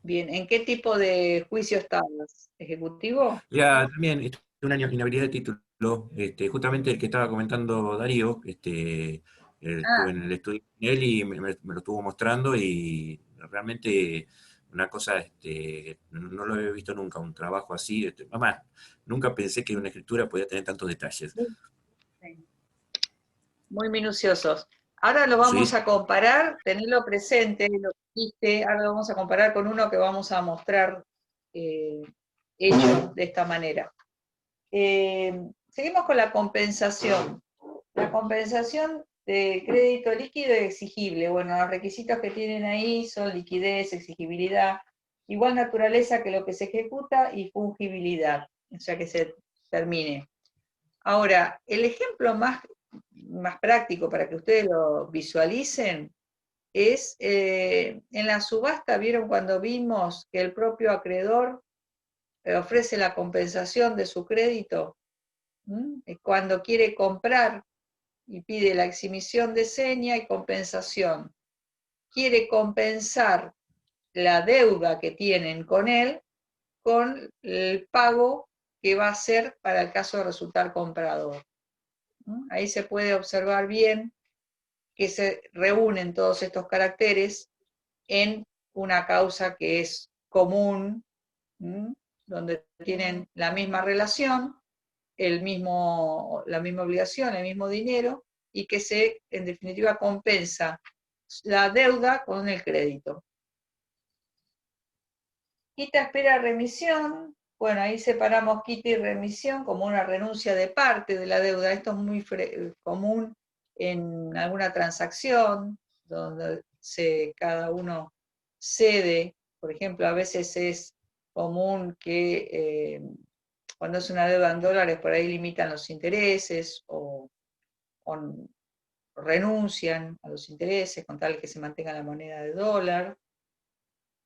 Speaker 1: Bien. ¿En qué tipo de juicio estabas? ¿Ejecutivo?
Speaker 6: Ya, también, una inhabilidad de título, justamente el que estaba comentando Darío, estuve
Speaker 1: Ah,
Speaker 6: en el estudio con él y me lo estuvo mostrando, y realmente una cosa, no lo había visto nunca, un trabajo así, además, nunca pensé que una escritura podía tener tantos detalles.
Speaker 1: sí. Muy minuciosos. Ahora lo vamos
Speaker 6: Sí,
Speaker 1: a comparar, tenedlo presente, lo que dijiste, ahora lo vamos a comparar con uno que vamos a mostrar hecho de esta manera. Seguimos con la compensación. La compensación de crédito líquido y exigible. Bueno, los requisitos que tienen ahí son liquidez, exigibilidad, igual naturaleza que lo que se ejecuta y fungibilidad, o sea que se termine. Ahora, el ejemplo más práctico para que ustedes lo visualicen es en la subasta. ¿Vieron cuando vimos que el propio acreedor ofrece la compensación de su crédito? Cuando quiere comprar y pide la exhibición de seña y compensación. Quiere compensar la deuda que tienen con él con el pago que va a hacer para el caso de resultar comprador. Ahí se puede observar bien que se reúnen todos estos caracteres en una causa que es común, donde tienen la misma relación, la misma obligación, el mismo dinero, y que en definitiva, compensa la deuda con el crédito. Quita, espera, remisión. Bueno, ahí separamos quita y remisión como una renuncia de parte de la deuda. Esto es muy común en alguna transacción, donde cada uno cede. Por ejemplo, a veces es común que cuando es una deuda en dólares, por ahí limitan los intereses o renuncian a los intereses con tal que se mantenga la moneda de dólar.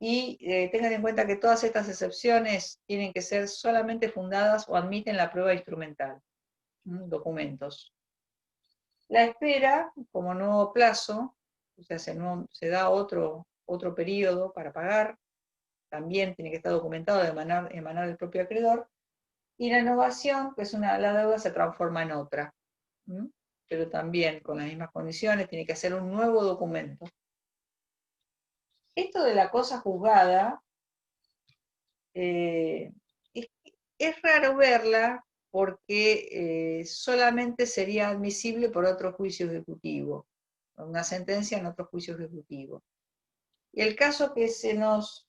Speaker 1: Y tengan en cuenta que todas estas excepciones tienen que ser solamente fundadas o admiten la prueba instrumental, documentos. La espera, como nuevo plazo, o sea, se da otro periodo para pagar, también tiene que estar documentado de emanar del propio acreedor. Y la innovación, que es la deuda se transforma en otra, pero también con las mismas condiciones, tiene que hacer un nuevo documento. Esto de la cosa juzgada, es raro verla porque solamente sería admisible por otro juicio ejecutivo, una sentencia en otro juicio ejecutivo. Y el caso que se nos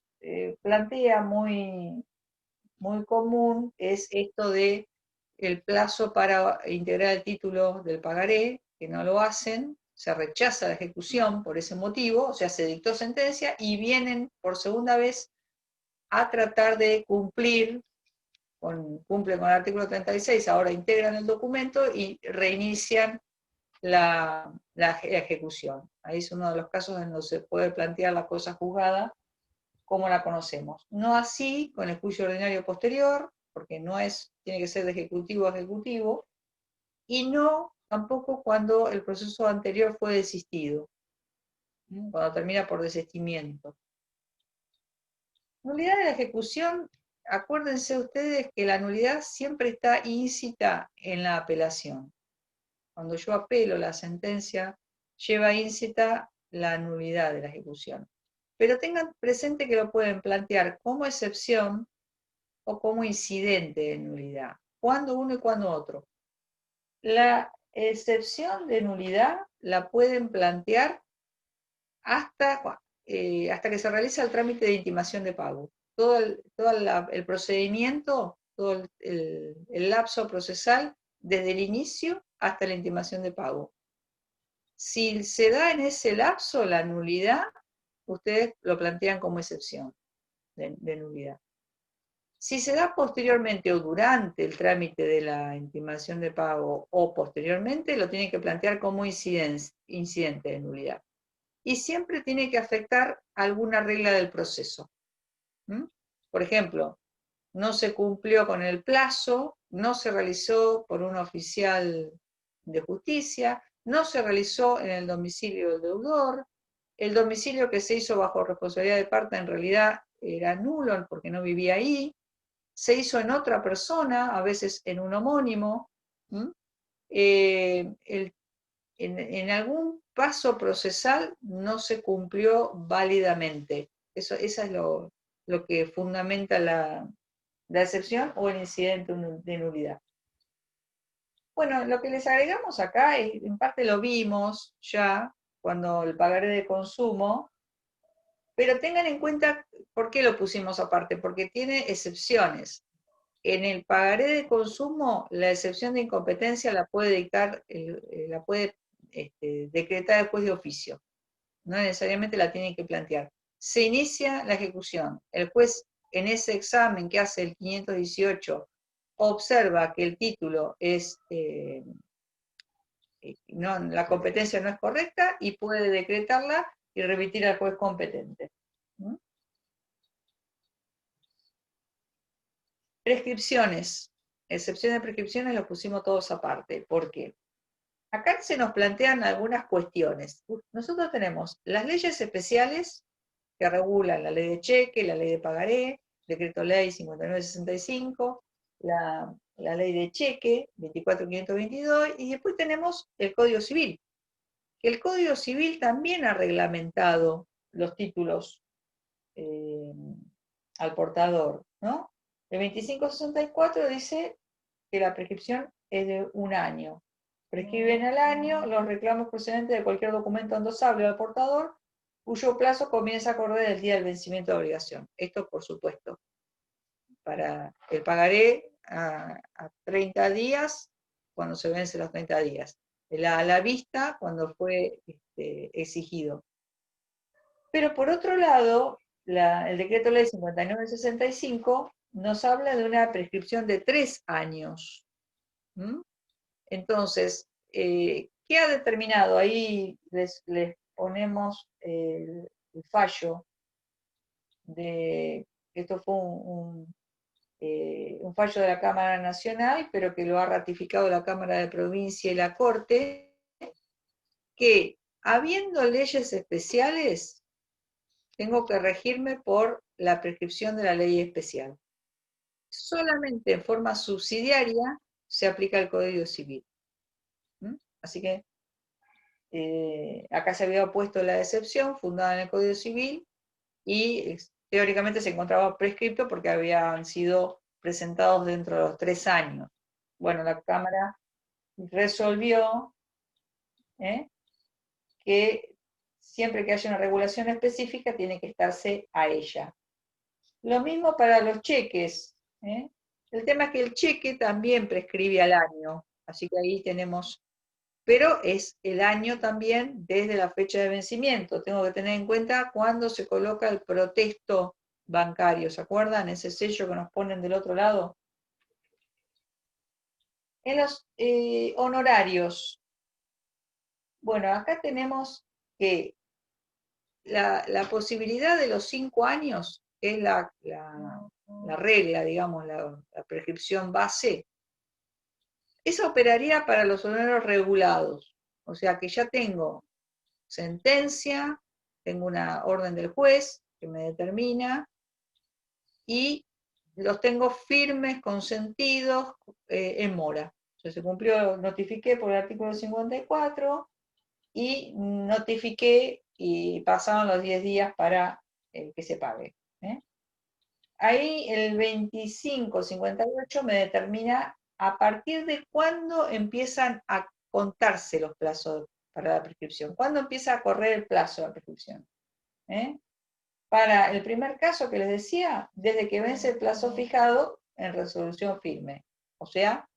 Speaker 1: plantea muy común es esto de el plazo para integrar el título del pagaré, que no lo hacen, se rechaza la ejecución por ese motivo, o sea, se dictó sentencia y vienen por segunda vez a tratar de cumplen con el artículo 36, ahora integran el documento y reinician la ejecución. Ahí es uno de los casos en donde se puede plantear la cosa juzgada como la conocemos. No así con el juicio ordinario posterior, porque tiene que ser de ejecutivo a ejecutivo, y no tampoco cuando el proceso anterior fue desistido, cuando termina por desistimiento. Nulidad de la ejecución, acuérdense ustedes que la nulidad siempre está íncita en la apelación. Cuando yo apelo la sentencia, lleva íncita la nulidad de la ejecución. Pero tengan presente que lo pueden plantear como excepción o como incidente de nulidad. Cuando uno y cuando otro. La excepción de nulidad la pueden plantear hasta que se realiza el trámite de intimación de pago. Todo el procedimiento, todo el lapso procesal, desde el inicio hasta la intimación de pago. Si se da en ese lapso la nulidad, ustedes lo plantean como excepción de nulidad. Si se da posteriormente o durante el trámite de la intimación de pago o posteriormente, lo tienen que plantear como incidente de nulidad. Y siempre tiene que afectar alguna regla del proceso. Por ejemplo, no se cumplió con el plazo, no se realizó por un oficial de justicia, no se realizó en el domicilio del deudor, el domicilio que se hizo bajo responsabilidad de parte en realidad era nulo porque no vivía ahí, se hizo en otra persona, a veces en un homónimo, en algún paso procesal no se cumplió válidamente. Esa es lo que fundamenta la excepción o el incidente de nulidad. Bueno, lo que les agregamos acá, en parte lo vimos ya cuando el pagaré de consumo, pero tengan en cuenta por qué lo pusimos aparte, porque tiene excepciones. En el pagaré de consumo, la excepción de incompetencia la puede dictar, la puede decretar el juez de oficio. No necesariamente la tiene que plantear. Se inicia la ejecución. El juez, en ese examen que hace el 518, observa que el título es, la competencia no es correcta y puede decretarla y remitir al juez competente. Prescripciones. Excepciones de prescripciones lo pusimos todos aparte. ¿Por qué? Acá se nos plantean algunas cuestiones. Nosotros tenemos las leyes especiales que regulan la ley de cheque, la ley de pagaré, decreto ley 5965, la ley de cheque 24522, y después tenemos el Código Civil. El Código Civil también ha reglamentado los títulos al portador, ¿no? El 2564 dice que la prescripción es de 1 año. Prescriben al año los reclamos procedentes de cualquier documento endosable al portador, cuyo plazo comienza a correr el día del vencimiento de obligación. Esto, por supuesto, para el pagaré a 30 días, cuando se vencen los 30 días. A la vista, cuando fue exigido. Pero por otro lado, el decreto ley 5965 nos habla de una prescripción de 3 años. Entonces, ¿qué ha determinado? Ahí les ponemos el fallo esto fue un fallo de la Cámara Nacional, pero que lo ha ratificado la Cámara de Provincia y la Corte, que habiendo leyes especiales, tengo que regirme por la prescripción de la ley especial. Solamente en forma subsidiaria se aplica el Código Civil. Así que acá se había puesto la excepción fundada en el Código Civil y teóricamente se encontraba prescripto porque habían sido presentados dentro de los 3 años. Bueno, la Cámara resolvió que siempre que haya una regulación específica tiene que estarse a ella. Lo mismo para los cheques. El tema es que el cheque también prescribe al año, así que ahí tenemos, pero es el año también desde la fecha de vencimiento. Tengo que tener en cuenta cuándo se coloca el protesto bancario, ¿se acuerdan? Ese sello que nos ponen del otro lado. En los honorarios, bueno, acá tenemos que la posibilidad de los 5 años, que es la regla, digamos, la prescripción base, Eso operaría para los honorarios regulados. O sea que ya tengo sentencia, tengo una orden del juez que me determina, y los tengo firmes, consentidos, en mora. Entonces se cumplió, notifiqué por el artículo 54 y notifiqué y pasaron los 10 días para que se pague. Ahí el 2558 me determina a partir de cuándo empiezan a contarse los plazos para la prescripción. ¿Cuándo empieza a correr el plazo de la prescripción? Para el primer caso que les decía, desde que vence el plazo fijado en resolución firme. O sea,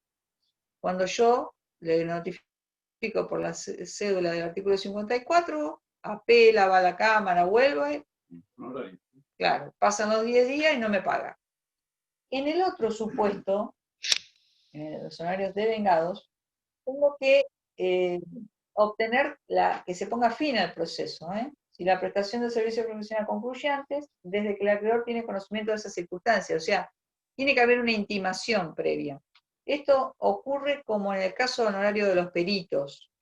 Speaker 1: cuando yo le notifico por la cédula del artículo 54, apela, va a la Cámara, vuelve, claro, pasan los 10 días y no me paga. En el otro supuesto, en los honorarios devengados, tengo que obtener que se ponga fin al proceso. Si la prestación de servicio profesional concluye antes, desde que el acreedor tiene conocimiento de esas circunstancias, o sea, tiene que haber una intimación previa. Esto ocurre como en el caso de honorario de los peritos.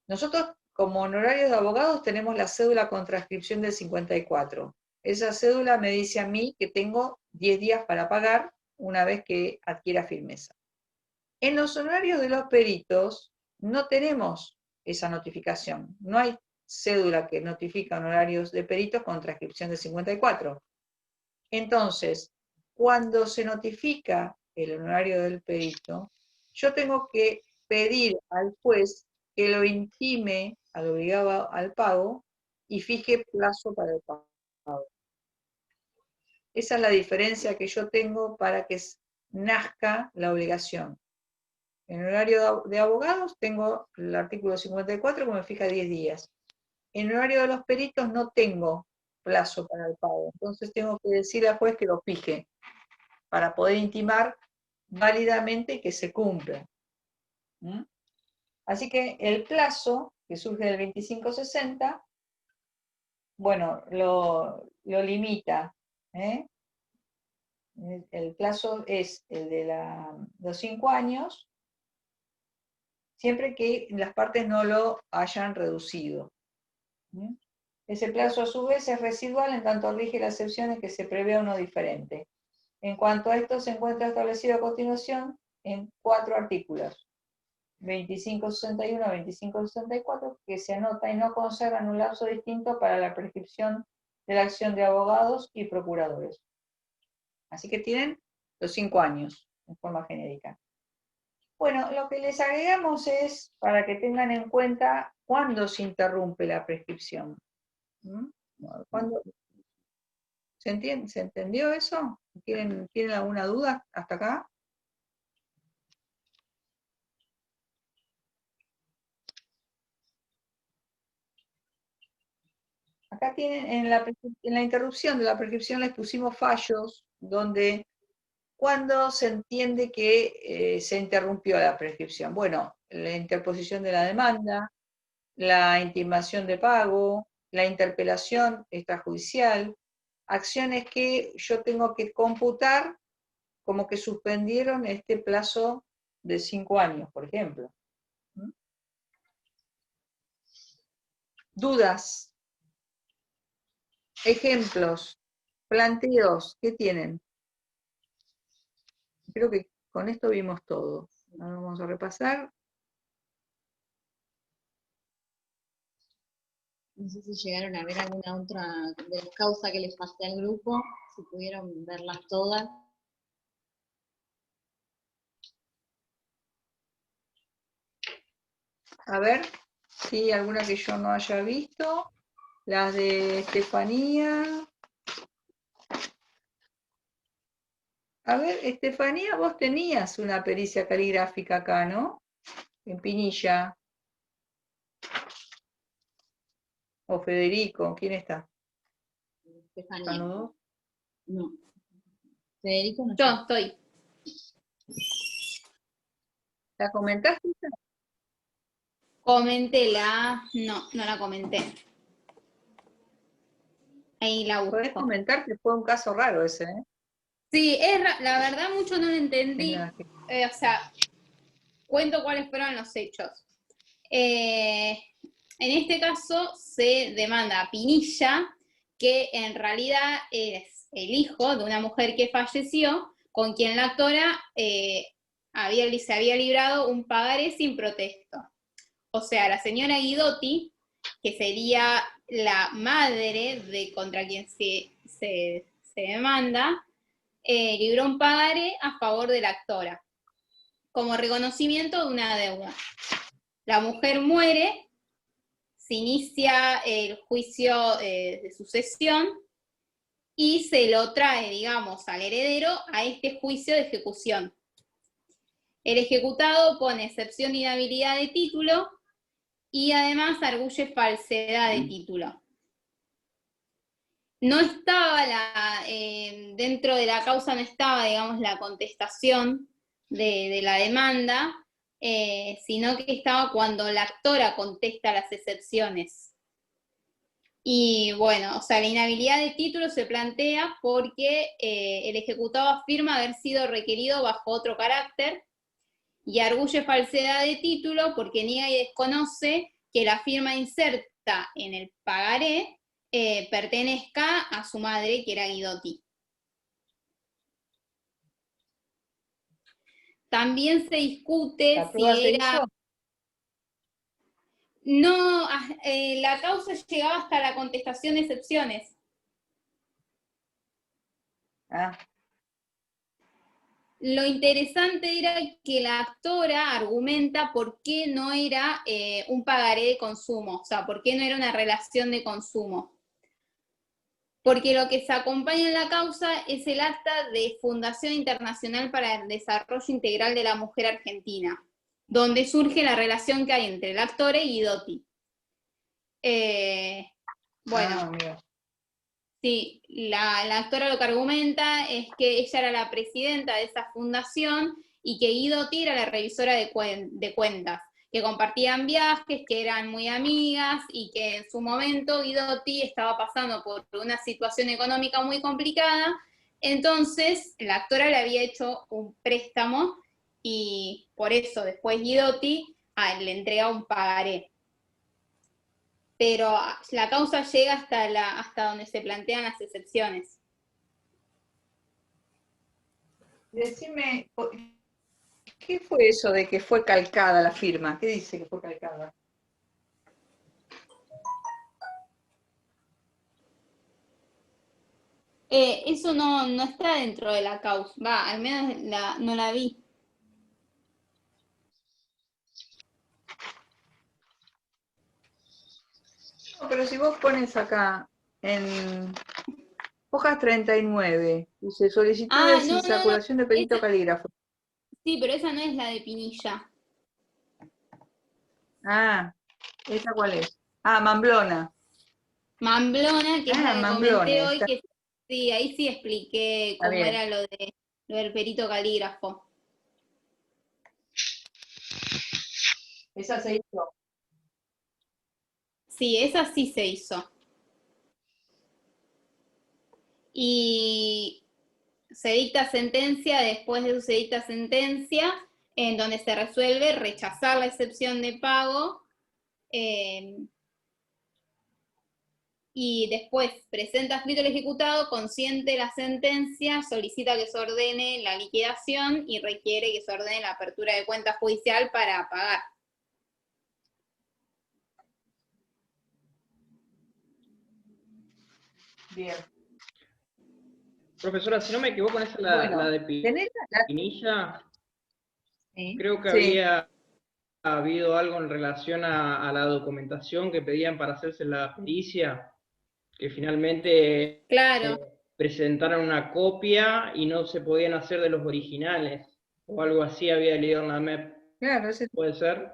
Speaker 1: Nosotros, como honorarios de abogados, tenemos la cédula con transcripción del 54. Esa cédula me dice a mí que tengo 10 días para pagar una vez que adquiera firmeza. En los honorarios de los peritos no tenemos esa notificación. No hay cédula que notifica honorarios de peritos con transcripción del 54. Entonces, cuando se notifica el honorario del perito, yo tengo que pedir al juez que lo intime al obligado al pago y fije plazo para el pago. Esa es la diferencia que yo tengo para que nazca la obligación. En horario de abogados tengo el artículo 54 que me fija 10 días. En horario de los peritos no tengo plazo para el pago. Entonces tengo que decirle al juez que lo fije para poder intimar válidamente y que se cumpla. Así que el plazo que surge del 2560, bueno, lo limita. El plazo es el de los 5 años, siempre que las partes no lo hayan reducido. Ese plazo a su vez es residual en tanto rige las excepciones que se prevea uno diferente. En cuanto a esto se encuentra establecido a continuación en 4 artículos, 2561 a 2564, que se anota y no consagran un lapso distinto para la prescripción de la acción de abogados y procuradores. Así que tienen los 5 años en forma genérica. Bueno, lo que les agregamos es para que tengan en cuenta cuándo se interrumpe la prescripción. ¿Cuándo? ¿Se entendió eso? ¿Tienen alguna duda hasta acá? Acá tienen, en la interrupción de la prescripción les pusimos fallos donde cuando se entiende que se interrumpió la prescripción. Bueno, la interposición de la demanda, la intimación de pago, la interpelación extrajudicial, acciones que yo tengo que computar como que suspendieron este plazo de 5 años, por ejemplo. Dudas, ejemplos, planteos, ¿qué tienen? Creo que con esto vimos todo. Ahora vamos a repasar.
Speaker 5: No sé si llegaron a ver alguna otra de las causas que les pasé al grupo, si pudieron verlas todas.
Speaker 1: A ver, si alguna que yo no haya visto. Las de Estefanía. A ver, Estefanía, vos tenías una pericia caligráfica acá, ¿no? En Pinilla. O Federico, ¿quién está?
Speaker 5: Estefanía.
Speaker 1: ¿No?
Speaker 5: No. Federico no.
Speaker 2: Yo estoy.
Speaker 1: ¿La comentaste?
Speaker 2: Comentéla. No, no la comenté. Ahí la
Speaker 1: Podés
Speaker 2: busco.
Speaker 1: comentar que fue un caso raro ese, ¿eh?
Speaker 2: Sí, la verdad mucho no lo entendí. O sea, cuento cuáles fueron los hechos. En este caso se demanda a Pinilla, que en realidad es el hijo de una mujer que falleció, con quien la actora se había librado un pagaré sin protesto. O sea, la señora Guidotti, que sería la madre de contra quien se demanda, libró un pagaré a favor de la actora, como reconocimiento de una deuda. La mujer muere, se inicia el juicio de sucesión y se lo trae, digamos, al heredero a este juicio de ejecución. El ejecutado pone excepción de inhabilidad de título y además arguye falsedad de título. No estaba dentro de la causa no estaba, digamos, la contestación de la demanda, sino que estaba cuando la actora contesta las excepciones. Y bueno, o sea, la inhabilidad de título se plantea porque el ejecutado afirma haber sido requerido bajo otro carácter y arguye falsedad de título porque niega y desconoce que la firma inserta en el pagaré pertenezca a su madre, que era Guidotti. También se discute
Speaker 1: ¿La prueba
Speaker 2: si
Speaker 1: se
Speaker 2: era...
Speaker 1: hizo?
Speaker 2: No, la causa llegaba hasta la contestación de excepciones.
Speaker 1: Ah,
Speaker 2: Lo interesante era que la actora argumenta por qué no era un pagaré de consumo, o sea, por qué no era una relación de consumo. Porque lo que se acompaña en la causa es el acta de Fundación Internacional para el Desarrollo Integral de la Mujer Argentina, donde surge la relación que hay entre la actora y Guidotti. Bueno,
Speaker 1: mira.
Speaker 2: sí, la actora lo que argumenta es que ella era la presidenta de esa fundación y que Guidotti era la revisora de cuentas, que compartían viajes, que eran muy amigas y que en su momento Guidotti estaba pasando por una situación económica muy complicada, entonces la actora le había hecho un préstamo y por eso después Guidotti le entrega un pagaré. Pero la causa llega hasta donde se plantean las excepciones.
Speaker 1: Decime, ¿qué fue eso de que fue calcada la firma? ¿Qué dice que fue calcada?
Speaker 2: Eso no está dentro de la causa, va, al menos no la vi.
Speaker 1: No, pero si vos pones acá en hojas 39, dice solicitud de
Speaker 2: No,
Speaker 1: insaculación de perito
Speaker 2: esa,
Speaker 1: calígrafo.
Speaker 2: sí, pero esa no es la de Pinilla.
Speaker 1: Ah, ¿esa cuál es? Ah, Mamblona.
Speaker 2: Mamblona, que es la que
Speaker 1: Mamblona,
Speaker 2: comenté hoy,
Speaker 1: está
Speaker 2: que sí, ahí sí expliqué cómo
Speaker 1: bien.
Speaker 2: era lo del perito calígrafo.
Speaker 1: Esa se hizo.
Speaker 2: Sí, esa sí se hizo. Y se dicta sentencia, después de eso se dicta sentencia, en donde se resuelve rechazar la excepción de pago, y después presenta escrito el ejecutado, consciente de la sentencia, solicita que se ordene la liquidación y requiere que se ordene la apertura de cuenta judicial para pagar.
Speaker 1: Bien.
Speaker 7: Profesora, si no me equivoco, esa es la de
Speaker 1: ¿tenés
Speaker 7: Pinilla.
Speaker 5: Sí.
Speaker 7: Creo que
Speaker 1: Sí.
Speaker 7: había habido algo en relación a la documentación que pedían para hacerse la pericia, que finalmente
Speaker 2: Claro.
Speaker 7: presentaron una copia y no se podían hacer de los originales, o algo así había leído en la MEP.
Speaker 1: Claro,
Speaker 7: ¿Puede ser?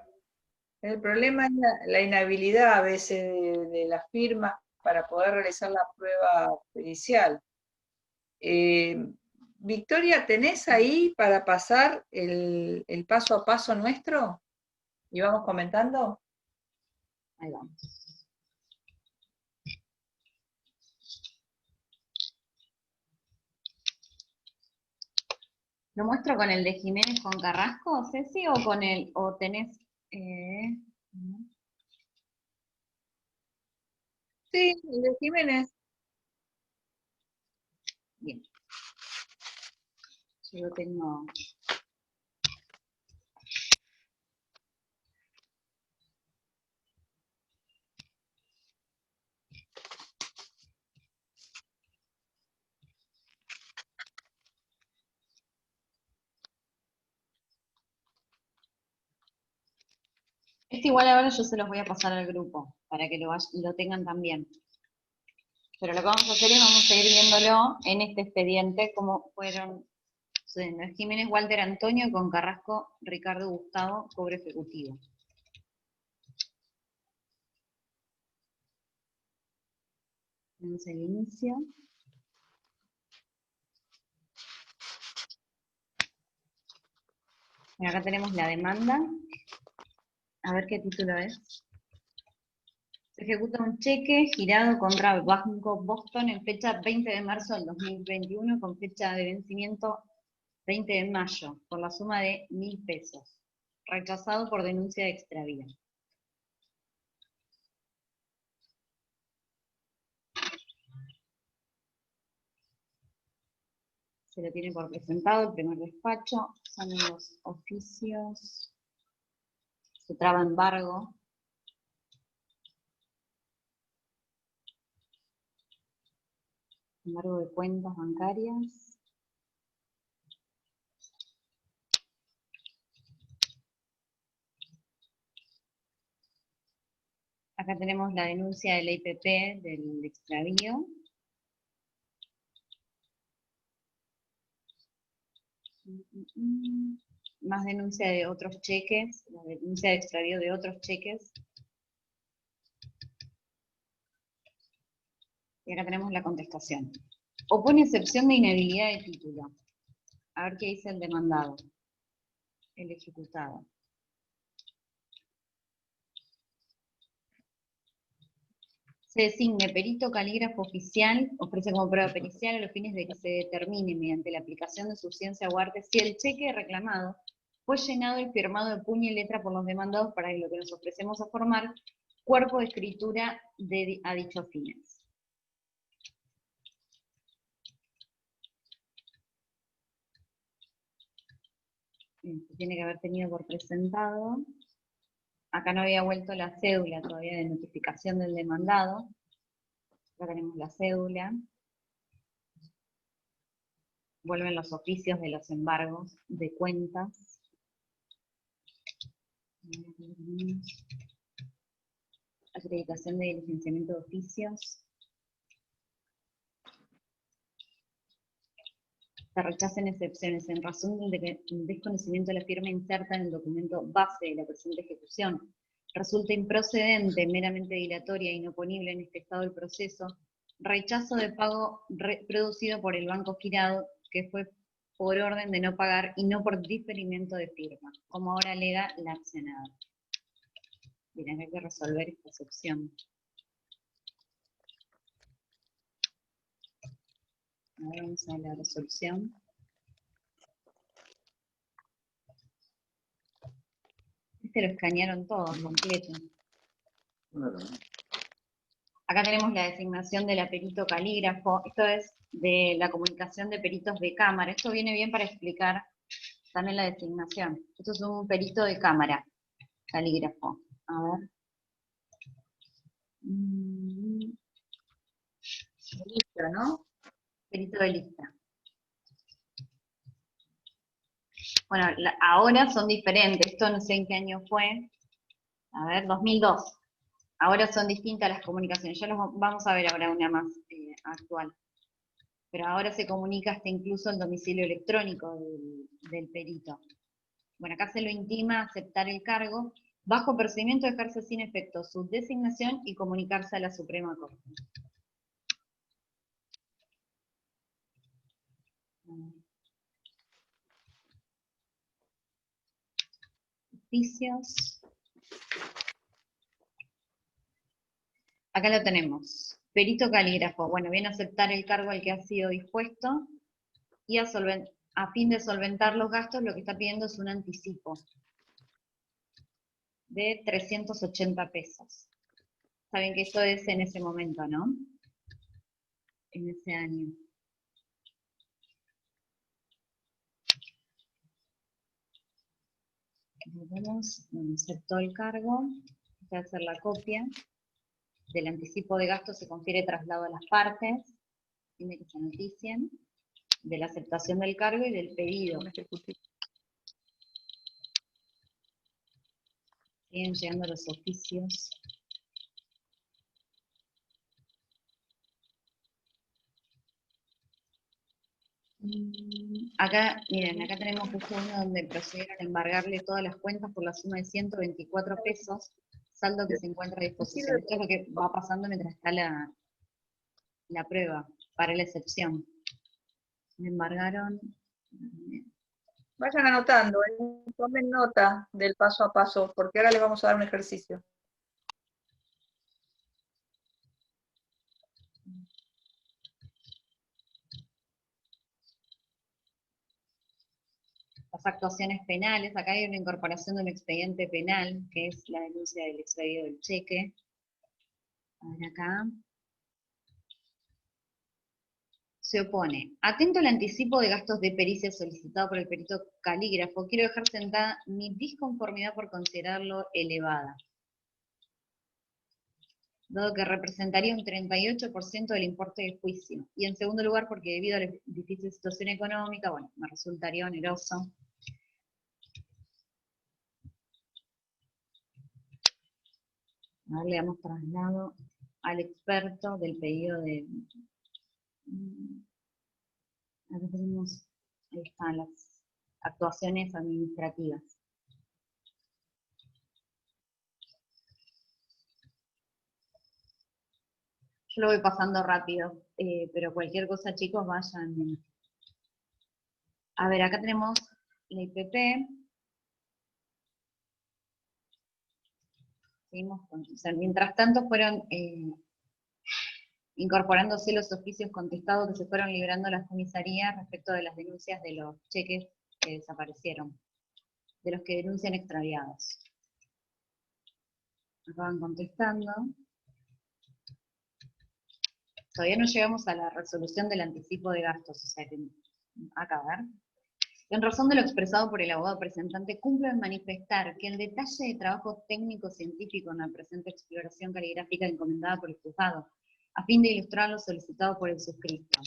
Speaker 1: el problema es la inhabilidad a veces de las firmas para poder realizar la prueba pericial. Victoria, ¿tenés ahí para pasar el paso a paso nuestro? ¿Y vamos comentando?
Speaker 5: Ahí vamos. ¿Lo muestro con el de Jiménez con Carrasco, Ceci, o con el, o tenés...
Speaker 1: Sí, el de Jiménez.
Speaker 5: Bien. Yo lo tengo... Este igual ahora yo se los voy a pasar al grupo, para que lo tengan también. Pero lo que vamos a hacer es vamos a ir viéndolo en este expediente, cómo fueron sucediendo. Jiménez Walter Antonio con Carrasco Ricardo Gustavo, cobro ejecutivo. Vamos al inicio. Y acá tenemos la demanda. A ver qué título es. Se ejecuta un cheque girado contra Banco Boston en fecha 20 de marzo del 2021 con fecha de vencimiento 20 de mayo por la suma de 1.000 pesos. Rechazado por denuncia de extravío. Se lo tiene por presentado el primer despacho. Son los oficios. Se traba embargo. Embargo de cuentas bancarias. Acá tenemos la denuncia de la IPP del extravío. Más denuncia de otros cheques, la denuncia de extravío de otros cheques. Y acá tenemos la contestación. Opone excepción de inhabilidad de título. A ver qué dice el demandado, el ejecutado. Se designe perito calígrafo oficial, ofrece como prueba pericial a los fines de que se determine mediante la aplicación de su ciencia o arte si el cheque reclamado fue llenado y firmado de puño y letra por los demandados para lo que nos ofrecemos a formar cuerpo de escritura a dichos fines. Se tiene que haber tenido por presentado. Acá no había vuelto la cédula todavía de notificación del demandado. Acá tenemos la cédula. Vuelven los oficios de los embargos de cuentas. Acreditación de licenciamiento de oficios. Se rechazan excepciones en razón del desconocimiento de la firma inserta en el documento base de la presente ejecución. Resulta improcedente, meramente dilatoria e inoponible en este estado del proceso, rechazo de pago producido por el banco girado, que fue por orden de no pagar y no por diferimiento de firma, como ahora alega la accionada. Bien, hay que resolver esta excepción. Ahora vamos a la resolución. Este lo escanearon todo, completo. Acá tenemos la designación de la perito calígrafo. Esto es de la comunicación de peritos de cámara. Esto viene bien para explicar también la designación. Esto es un perito de cámara, calígrafo. A ver. Listo, ¿no? Perito de lista. Bueno, ahora son diferentes. Esto no sé en qué año fue. A ver, 2002. Ahora son distintas las comunicaciones. Ya los vamos a ver ahora una más actual. Pero ahora se comunica hasta incluso el domicilio electrónico del perito. Bueno, acá se lo intima aceptar el cargo, bajo procedimiento de dejarse sin efecto su designación y comunicarse a la Suprema Corte. Oficios. Acá lo tenemos. Perito calígrafo. Bueno, viene a aceptar el cargo al que ha sido dispuesto y a a fin de solventar los gastos, lo que está pidiendo es un anticipo de 380 pesos. Saben que eso es en ese momento, ¿no? En ese año. Vemos, bueno, aceptó el cargo, voy a hacer la copia. Del anticipo de gastos se confiere traslado a las partes, tiene que se noticien, de la aceptación del cargo y del pedido. Siguen llegando los oficios. Acá, miren, acá tenemos justo uno donde procedieron a embargarle todas las cuentas por la suma de 124 pesos, saldo que se encuentra a disposición. Esto es lo que va pasando mientras está la prueba, para la excepción. Me embargaron.
Speaker 1: Vayan anotando, tomen nota del paso a paso, porque ahora les vamos a dar un ejercicio.
Speaker 5: Las actuaciones penales, acá hay una incorporación de un expediente penal, que es la denuncia del extravío del cheque. A ver acá. Se opone. Atento al anticipo de gastos de pericia solicitado por el perito calígrafo, quiero dejar sentada mi disconformidad por considerarlo elevada, dado que representaría un 38% del importe del juicio. Y en segundo lugar, porque debido a la difícil situación económica, bueno, me resultaría oneroso. A ver, le damos traslado al experto del pedido de... Acá tenemos, ahí están las actuaciones administrativas. Yo lo voy pasando rápido, pero cualquier cosa, chicos, vayan. A ver, acá tenemos la IPP. Seguimos con, o sea, mientras tanto fueron incorporándose los oficios contestados que se fueron librando las comisarías respecto de las denuncias de los cheques que desaparecieron, de los que denuncian extraviados. Acaban contestando. Todavía no llegamos a la resolución del anticipo de gastos, o sea que, acá a ver. En razón de lo expresado por el abogado presentante, cumple en manifestar que el detalle de trabajo técnico-científico en la presente exploración caligráfica encomendada por el juzgado, a fin de ilustrar lo solicitado por el suscrito.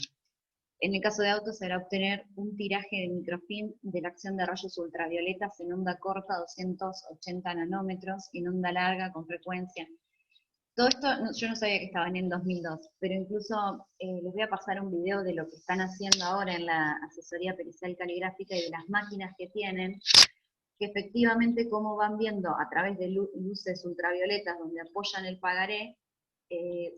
Speaker 5: En el caso de autos, será obtener un tiraje de microfilm de la acción de rayos ultravioletas en onda corta 280 nanómetros y en onda larga con frecuencia. Todo esto, yo no sabía que estaba en el 2002, pero incluso les voy a pasar un video de lo que están haciendo ahora en la asesoría pericial caligráfica y de las máquinas que tienen, que efectivamente cómo van viendo a través de luces ultravioletas donde apoyan el pagaré,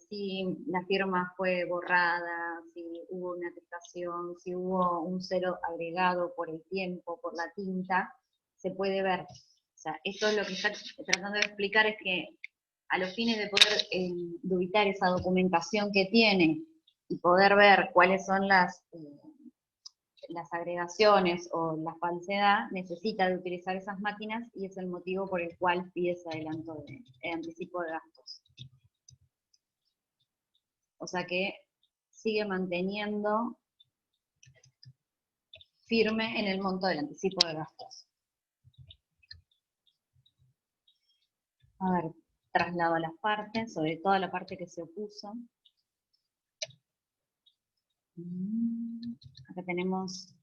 Speaker 5: si la firma fue borrada, si hubo una atestación, si hubo un cero agregado por el tiempo, por la tinta, se puede ver. O sea, esto es lo que está tratando de explicar, es que a los fines de poder dubitar esa documentación que tiene y poder ver cuáles son las agregaciones o la falsedad, necesita de utilizar esas máquinas y es el motivo por el cual pide ese adelanto de anticipo de gastos. O sea que sigue manteniendo firme en el monto del anticipo de gastos. A ver, traslado a las partes, sobre todo a la parte que se opuso. Acá tenemos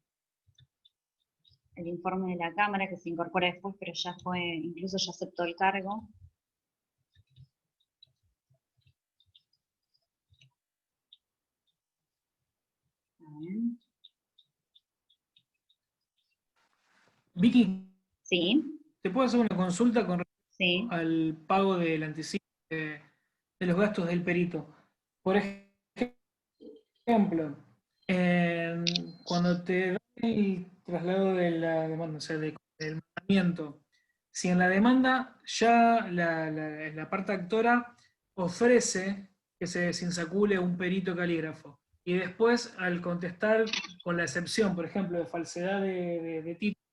Speaker 5: el informe de la Cámara que se incorpora después, pero ya fue, incluso ya aceptó el cargo.
Speaker 8: Vicky,
Speaker 5: Sí.
Speaker 8: ¿te puedo hacer una consulta con respecto al pago del anticipo de los gastos del perito? Por ejemplo, cuando te dan el traslado de la demanda, o sea, del mandamiento, si en la demanda ya la parte actora ofrece que se insacule un perito calígrafo, y después al contestar con la excepción, por ejemplo, de falsedad de título,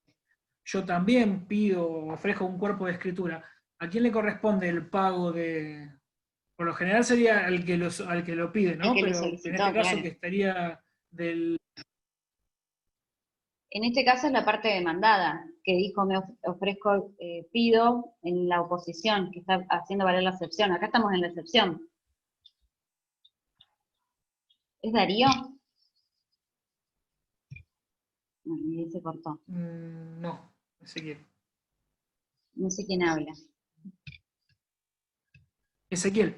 Speaker 8: yo también pido, ofrezco un cuerpo de escritura, ¿a quién le corresponde el pago de...? Por lo general sería al que lo pide, ¿no?
Speaker 5: El que lo
Speaker 8: Pero
Speaker 5: solicitó,
Speaker 8: en este caso
Speaker 5: claro.
Speaker 8: que estaría del...
Speaker 5: En este caso es la parte demandada, que dijo me ofrezco, pido en la oposición, que está haciendo valer la excepción. Acá estamos en la excepción. ¿Es Darío? No, ahí se cortó.
Speaker 8: No, Ezequiel.
Speaker 5: No sé quién habla.
Speaker 8: Ezequiel.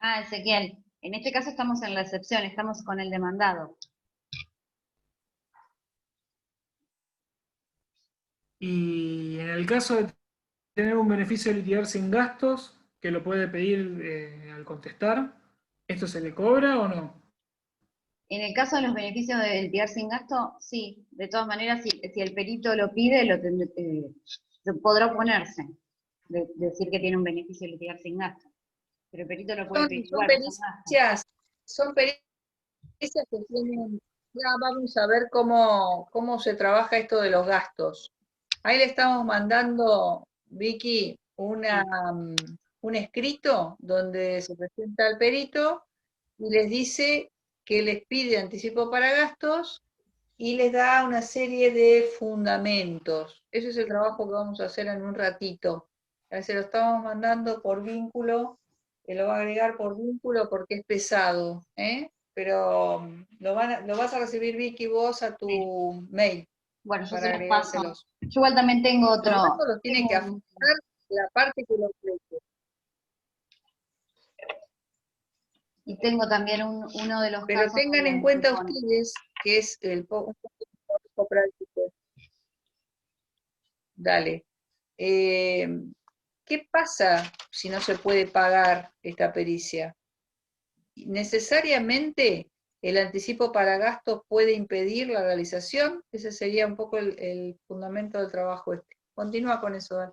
Speaker 5: Ah, Ezequiel. En este caso estamos en la excepción, estamos con el demandado.
Speaker 8: Y en el caso de tener un beneficio de litigar sin gastos, que lo puede pedir al contestar, ¿esto se le cobra o no?
Speaker 5: En el caso de los beneficios de litigar sin gasto, sí. De todas maneras, si el perito lo pide, podrá oponerse. Decir que tiene un beneficio de litigar sin gasto. Pero el perito lo puede pedir igual, con gasto.
Speaker 1: Son pericias que tienen, ya vamos a ver cómo se trabaja esto de los gastos. Ahí le estamos mandando, Vicky, un escrito donde se presenta al perito y les dice que les pide anticipo para gastos y les da una serie de fundamentos. Ese es el trabajo que vamos a hacer en un ratito. Se lo estamos mandando por vínculo, que lo va a agregar por vínculo porque es pesado, pero lo vas a recibir, Vicky, vos a tu mail.
Speaker 5: Bueno, yo
Speaker 1: para
Speaker 5: se los paso.
Speaker 1: agregárselos.
Speaker 5: Yo igual también tengo otro.
Speaker 1: Los gastos los tiene que afectar la parte que lo ofrece.
Speaker 5: Y tengo también uno de los
Speaker 1: Pero
Speaker 5: casos
Speaker 1: tengan en cuenta ustedes que es un poco práctico. Dale. ¿Qué pasa si no se puede pagar esta pericia? ¿Necesariamente el anticipo para gastos puede impedir la realización? Ese sería un poco el fundamento del trabajo este. Continúa con eso, Dani.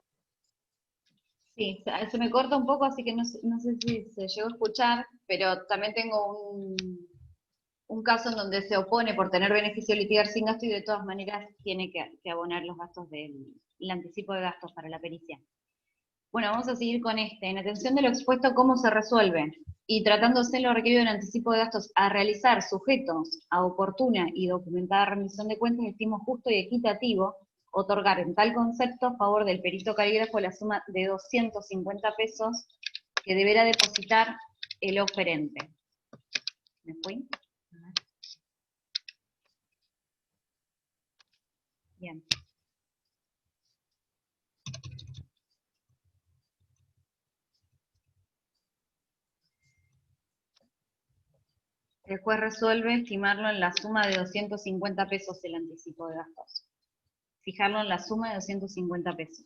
Speaker 5: Sí, se me corta un poco, así que no sé si se llegó a escuchar, pero también tengo un caso en donde se opone por tener beneficio de litigar sin gasto y de todas maneras tiene que abonar los gastos el anticipo de gastos para la pericia. Bueno, vamos a seguir con este. En atención de lo expuesto, ¿cómo se resuelve? Y tratándose lo requerido en anticipo de gastos a realizar sujetos a oportuna y documentada rendición de cuentas, estimo justo y equitativo otorgar en tal concepto a favor del perito calígrafo la suma de 250 pesos que deberá depositar el oferente. ¿Me fui? Bien. El juez resuelve estimarlo en la suma de 250 pesos el anticipo de gastos. Fijarlo en la suma de 250 pesos.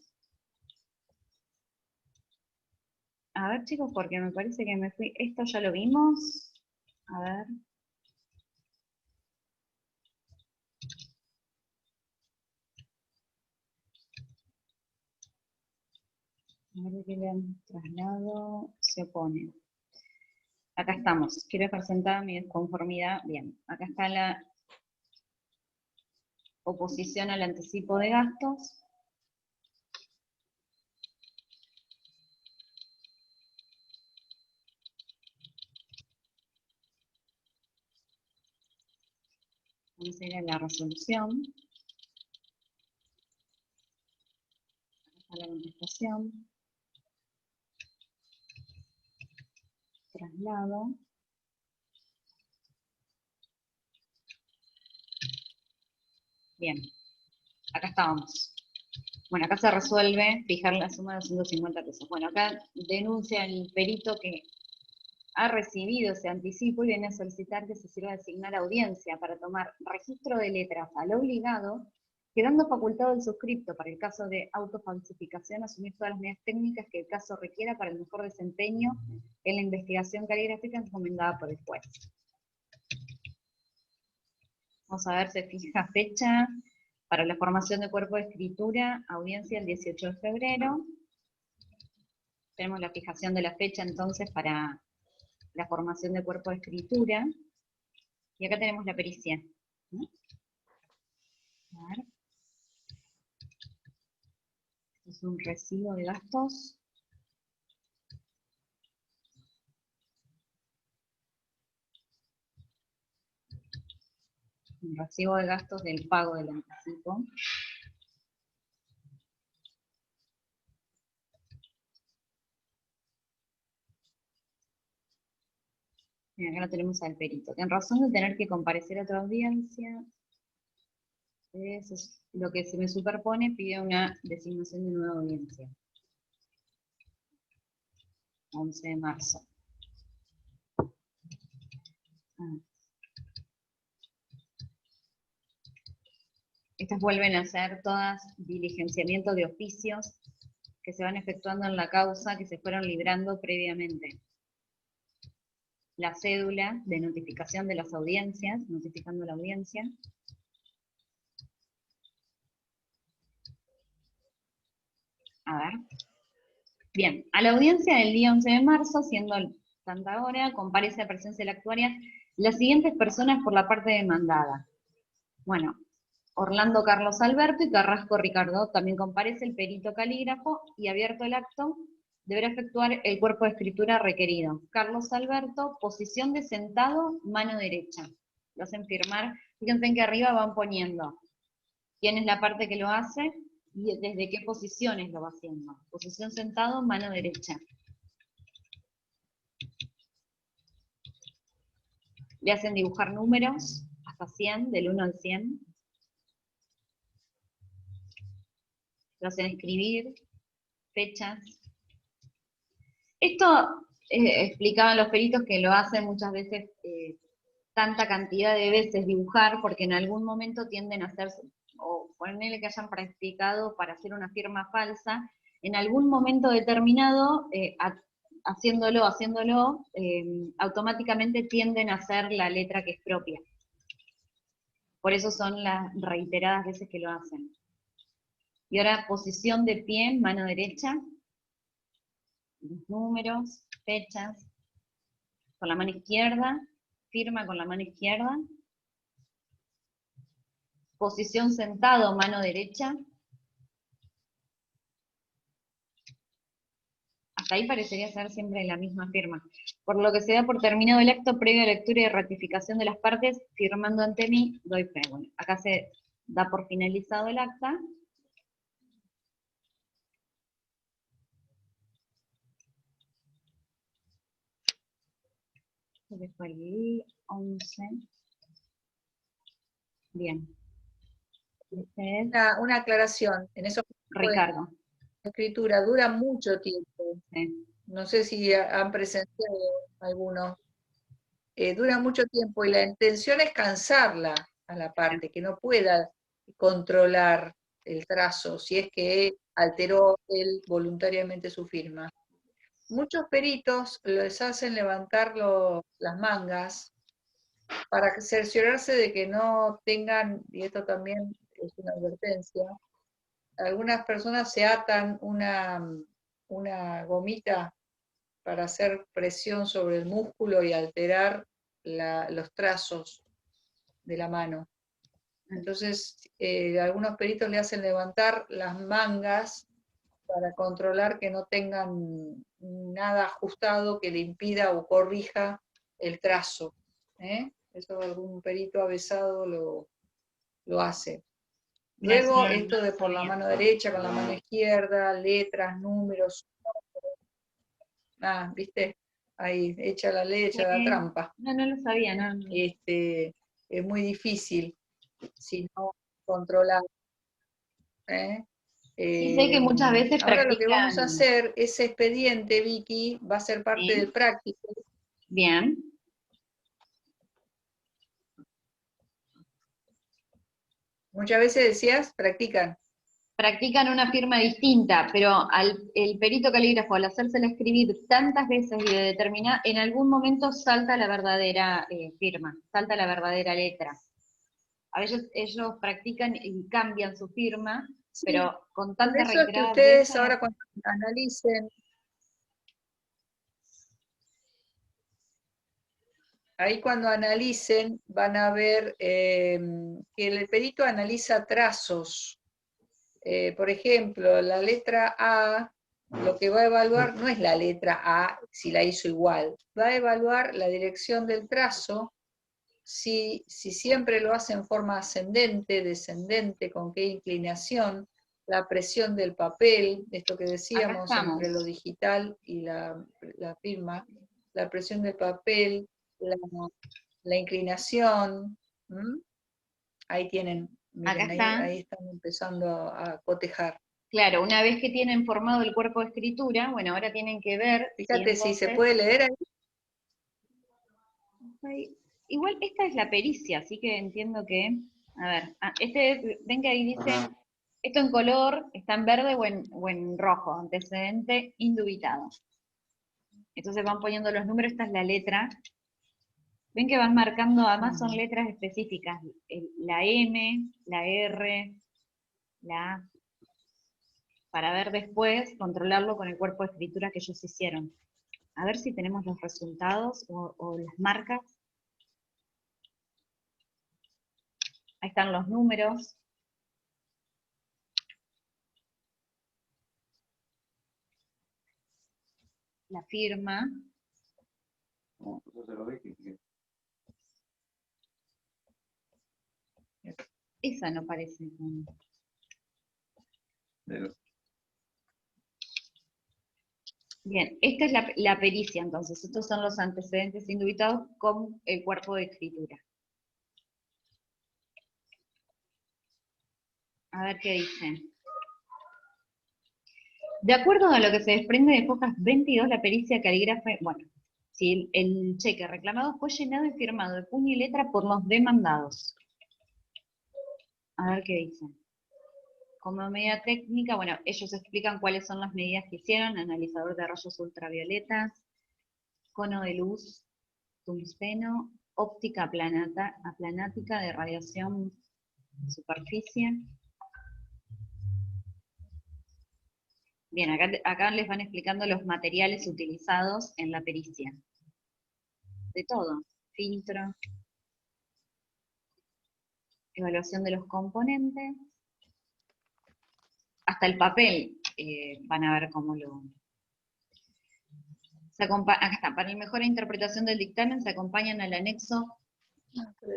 Speaker 5: A ver, chicos, porque me parece que me fui. Esto ya lo vimos. A ver. A ver qué le traslado. Se opone. Acá estamos. Quiero presentar mi desconformidad. Bien. Acá está la oposición al anticipo de gastos. Vamos a ir a la resolución. Acá está la contestación. Traslado. Bien, acá estábamos. Bueno, acá se resuelve fijar la suma de 250 pesos. Bueno, acá denuncia el perito que ha recibido ese anticipo y viene a solicitar que se sirva de asignar audiencia para tomar registro de letras al obligado, quedando facultado el suscripto para el caso de autofalsificación asumir todas las medidas técnicas que el caso requiera para el mejor desempeño en la investigación caligráfica encomendada por el juez. Vamos a ver, se fija fecha para la formación de cuerpo de escritura, audiencia el 18 de febrero. Tenemos la fijación de la fecha entonces para la formación de cuerpo de escritura, Y acá tenemos la pericia. ¿No? A ver. Esto es un recibo de gastos. Un recibo de gastos del pago del anticipo. Y acá lo tenemos al perito. En razón de tener que comparecer a otra audiencia, eso es lo que se me superpone, pide una designación de nueva audiencia. 11 de marzo. Estas vuelven a ser todas diligenciamientos de oficios que se van efectuando en la causa que se fueron librando previamente. La cédula de notificación de las audiencias, notificando la audiencia. A ver. Bien, a la audiencia del día 11 de marzo, siendo tanta hora, comparece a presencia de la actuaria las siguientes personas por la parte demandada. Bueno, Orlando Carlos Alberto y Carrasco Ricardo, también comparece el perito calígrafo y abierto el acto, deberá efectuar el cuerpo de escritura requerido. Carlos Alberto, posición de sentado, mano derecha. Lo hacen firmar, fíjense en que arriba van poniendo quién es la parte que lo hace y desde qué posiciones lo va haciendo. Posición sentado, mano derecha. Le hacen dibujar números hasta 100, del 1 al 100. Lo hacen escribir, fechas. Esto explicaban los peritos que lo hacen muchas veces, tanta cantidad de veces dibujar, porque en algún momento tienden a hacerse, o ponerle que hayan practicado para hacer una firma falsa, en algún momento determinado, haciéndolo, automáticamente tienden a hacer la letra que es propia. Por eso son las reiteradas veces que lo hacen. Y ahora posición de pie, mano derecha, los números, fechas, con la mano izquierda, firma con la mano izquierda, posición sentado, mano derecha. Hasta ahí parecería ser siempre la misma firma. Por lo que se da por terminado el acto previo a lectura y ratificación de las partes, firmando ante mí, doy fe. Bueno, acá se da por finalizado el acta. Fue el 11. Bien. Este es
Speaker 1: Una aclaración, en eso
Speaker 5: Ricardo.
Speaker 1: la escritura dura mucho tiempo.
Speaker 5: Sí.
Speaker 1: No sé si han presenciado algunos. Dura mucho tiempo y la intención es cansarla a la parte, que no pueda controlar el trazo, si es que alteró él voluntariamente su firma. Muchos peritos les hacen levantar las mangas para cerciorarse de que no tengan, y esto también es una advertencia, algunas personas se atan una gomita para hacer presión sobre el músculo y alterar los trazos de la mano. Entonces, algunos peritos le hacen levantar las mangas para controlar que no tengan nada ajustado que le impida o corrija el trazo. Eso algún perito avesado lo hace. Luego, esto de por la mano derecha con la mano izquierda, letras, números. ¿Viste? Ahí, echa la ley, echa la trampa.
Speaker 5: No lo sabía, no.
Speaker 1: Es muy difícil si no controlar.
Speaker 5: Sí, sé que muchas veces
Speaker 1: ahora lo que vamos a
Speaker 5: practican.
Speaker 1: hacer, ese expediente, Vicky, va a ser parte del práctico.
Speaker 5: Bien.
Speaker 1: Muchas veces decías, practican.
Speaker 5: Practican una firma distinta, pero el perito calígrafo, al hacérsela escribir tantas veces y de determinar, en algún momento salta la verdadera firma, salta la verdadera letra. A veces ellos practican y cambian su firma, sí, pero con tanta
Speaker 1: reiteradas veces. Por eso es que ustedes ahora cuando ahí cuando analicen van a ver que el perito analiza trazos. Por ejemplo, la letra A, lo que va a evaluar no es la letra A, si la hizo igual, va a evaluar la dirección del trazo, si siempre lo hace en forma ascendente, descendente, con qué inclinación, la presión del papel, esto que decíamos entre lo digital y la firma, la presión del papel, la inclinación. Ahí tienen, miren, ahí están empezando a cotejar.
Speaker 5: Claro, una vez que tienen formado el cuerpo de escritura, bueno, ahora tienen que ver.
Speaker 1: Fíjate si se puede leer
Speaker 5: ahí. Igual esta es la pericia, así que entiendo que, a ver, ven que ahí dice, esto en color, está en verde o en rojo, antecedente indubitado. Entonces van poniendo los números, esta es la letra. Ven que van marcando, además son letras específicas, la M, la R, la A, para ver después, controlarlo con el cuerpo de escritura que ellos hicieron. A ver si tenemos los resultados o las marcas. Ahí están los números. La firma. Esa no parece. Bien, esta es la pericia entonces. Estos son los antecedentes indubitados con el cuerpo de escritura. A ver qué dicen. De acuerdo a lo que se desprende de Focas 22, la pericia caligráfica, bueno, si el cheque reclamado fue llenado y firmado de puño y letra por los demandados. A ver qué dicen. Como medida técnica, bueno, ellos explican cuáles son las medidas que hicieron: analizador de rayos ultravioletas, cono de luz, tungsteno, óptica aplanática de radiación de superficie. Bien, acá les van explicando los materiales utilizados en la pericia. De todo, filtro, evaluación de los componentes, hasta el papel, van a ver cómo lo... Acá está, para el mejor interpretación del dictamen se acompañan al anexo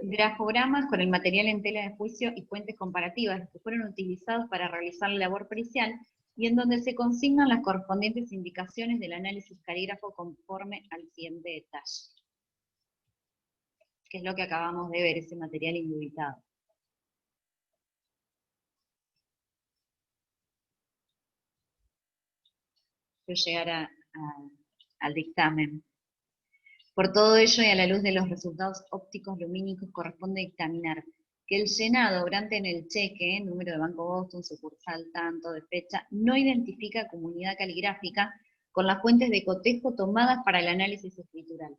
Speaker 5: grafogramas con el material en tela de juicio y fuentes comparativas que fueron utilizados para realizar la labor pericial y en donde se consignan las correspondientes indicaciones del análisis calígrafo conforme al siguiente detalle. Que es lo que acabamos de ver, ese material indubitado. Quiero llegar al dictamen. Por todo ello y a la luz de los resultados ópticos lumínicos, corresponde dictaminar que el llenado obrante en el cheque, número de Banco Boston, sucursal tanto, de fecha, no identifica comunidad caligráfica con las fuentes de cotejo tomadas para el análisis escritural,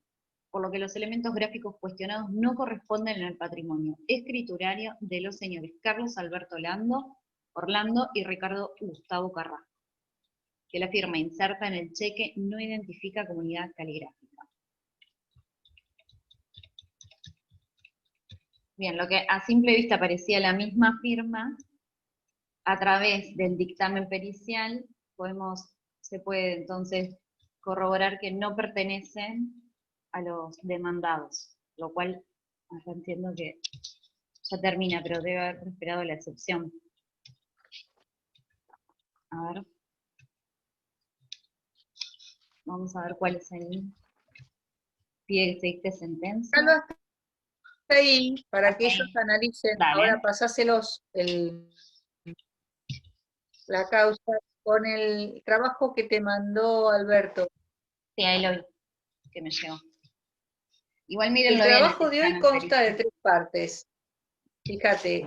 Speaker 5: por lo que los elementos gráficos cuestionados no corresponden al patrimonio escriturario de los señores Carlos Alberto Orlando y Ricardo Gustavo Carrasco, que la firma inserta en el cheque no identifica comunidad caligráfica. Bien, lo que a simple vista parecía la misma firma, a través del dictamen pericial se puede entonces corroborar que no pertenecen a los demandados, lo cual acá entiendo que ya termina, pero debe haber esperado la excepción. A ver. Vamos a ver cuál es el pide que se dicte sentencia.
Speaker 1: Ahí, para que ellos analicen.
Speaker 5: Dale.
Speaker 1: Ahora pasáselos la causa con el trabajo que te mandó Alberto.
Speaker 5: Sí, ahí lo vi, que me llegó. Igual miren
Speaker 1: el trabajo de hoy consta de 3 partes. Fíjate,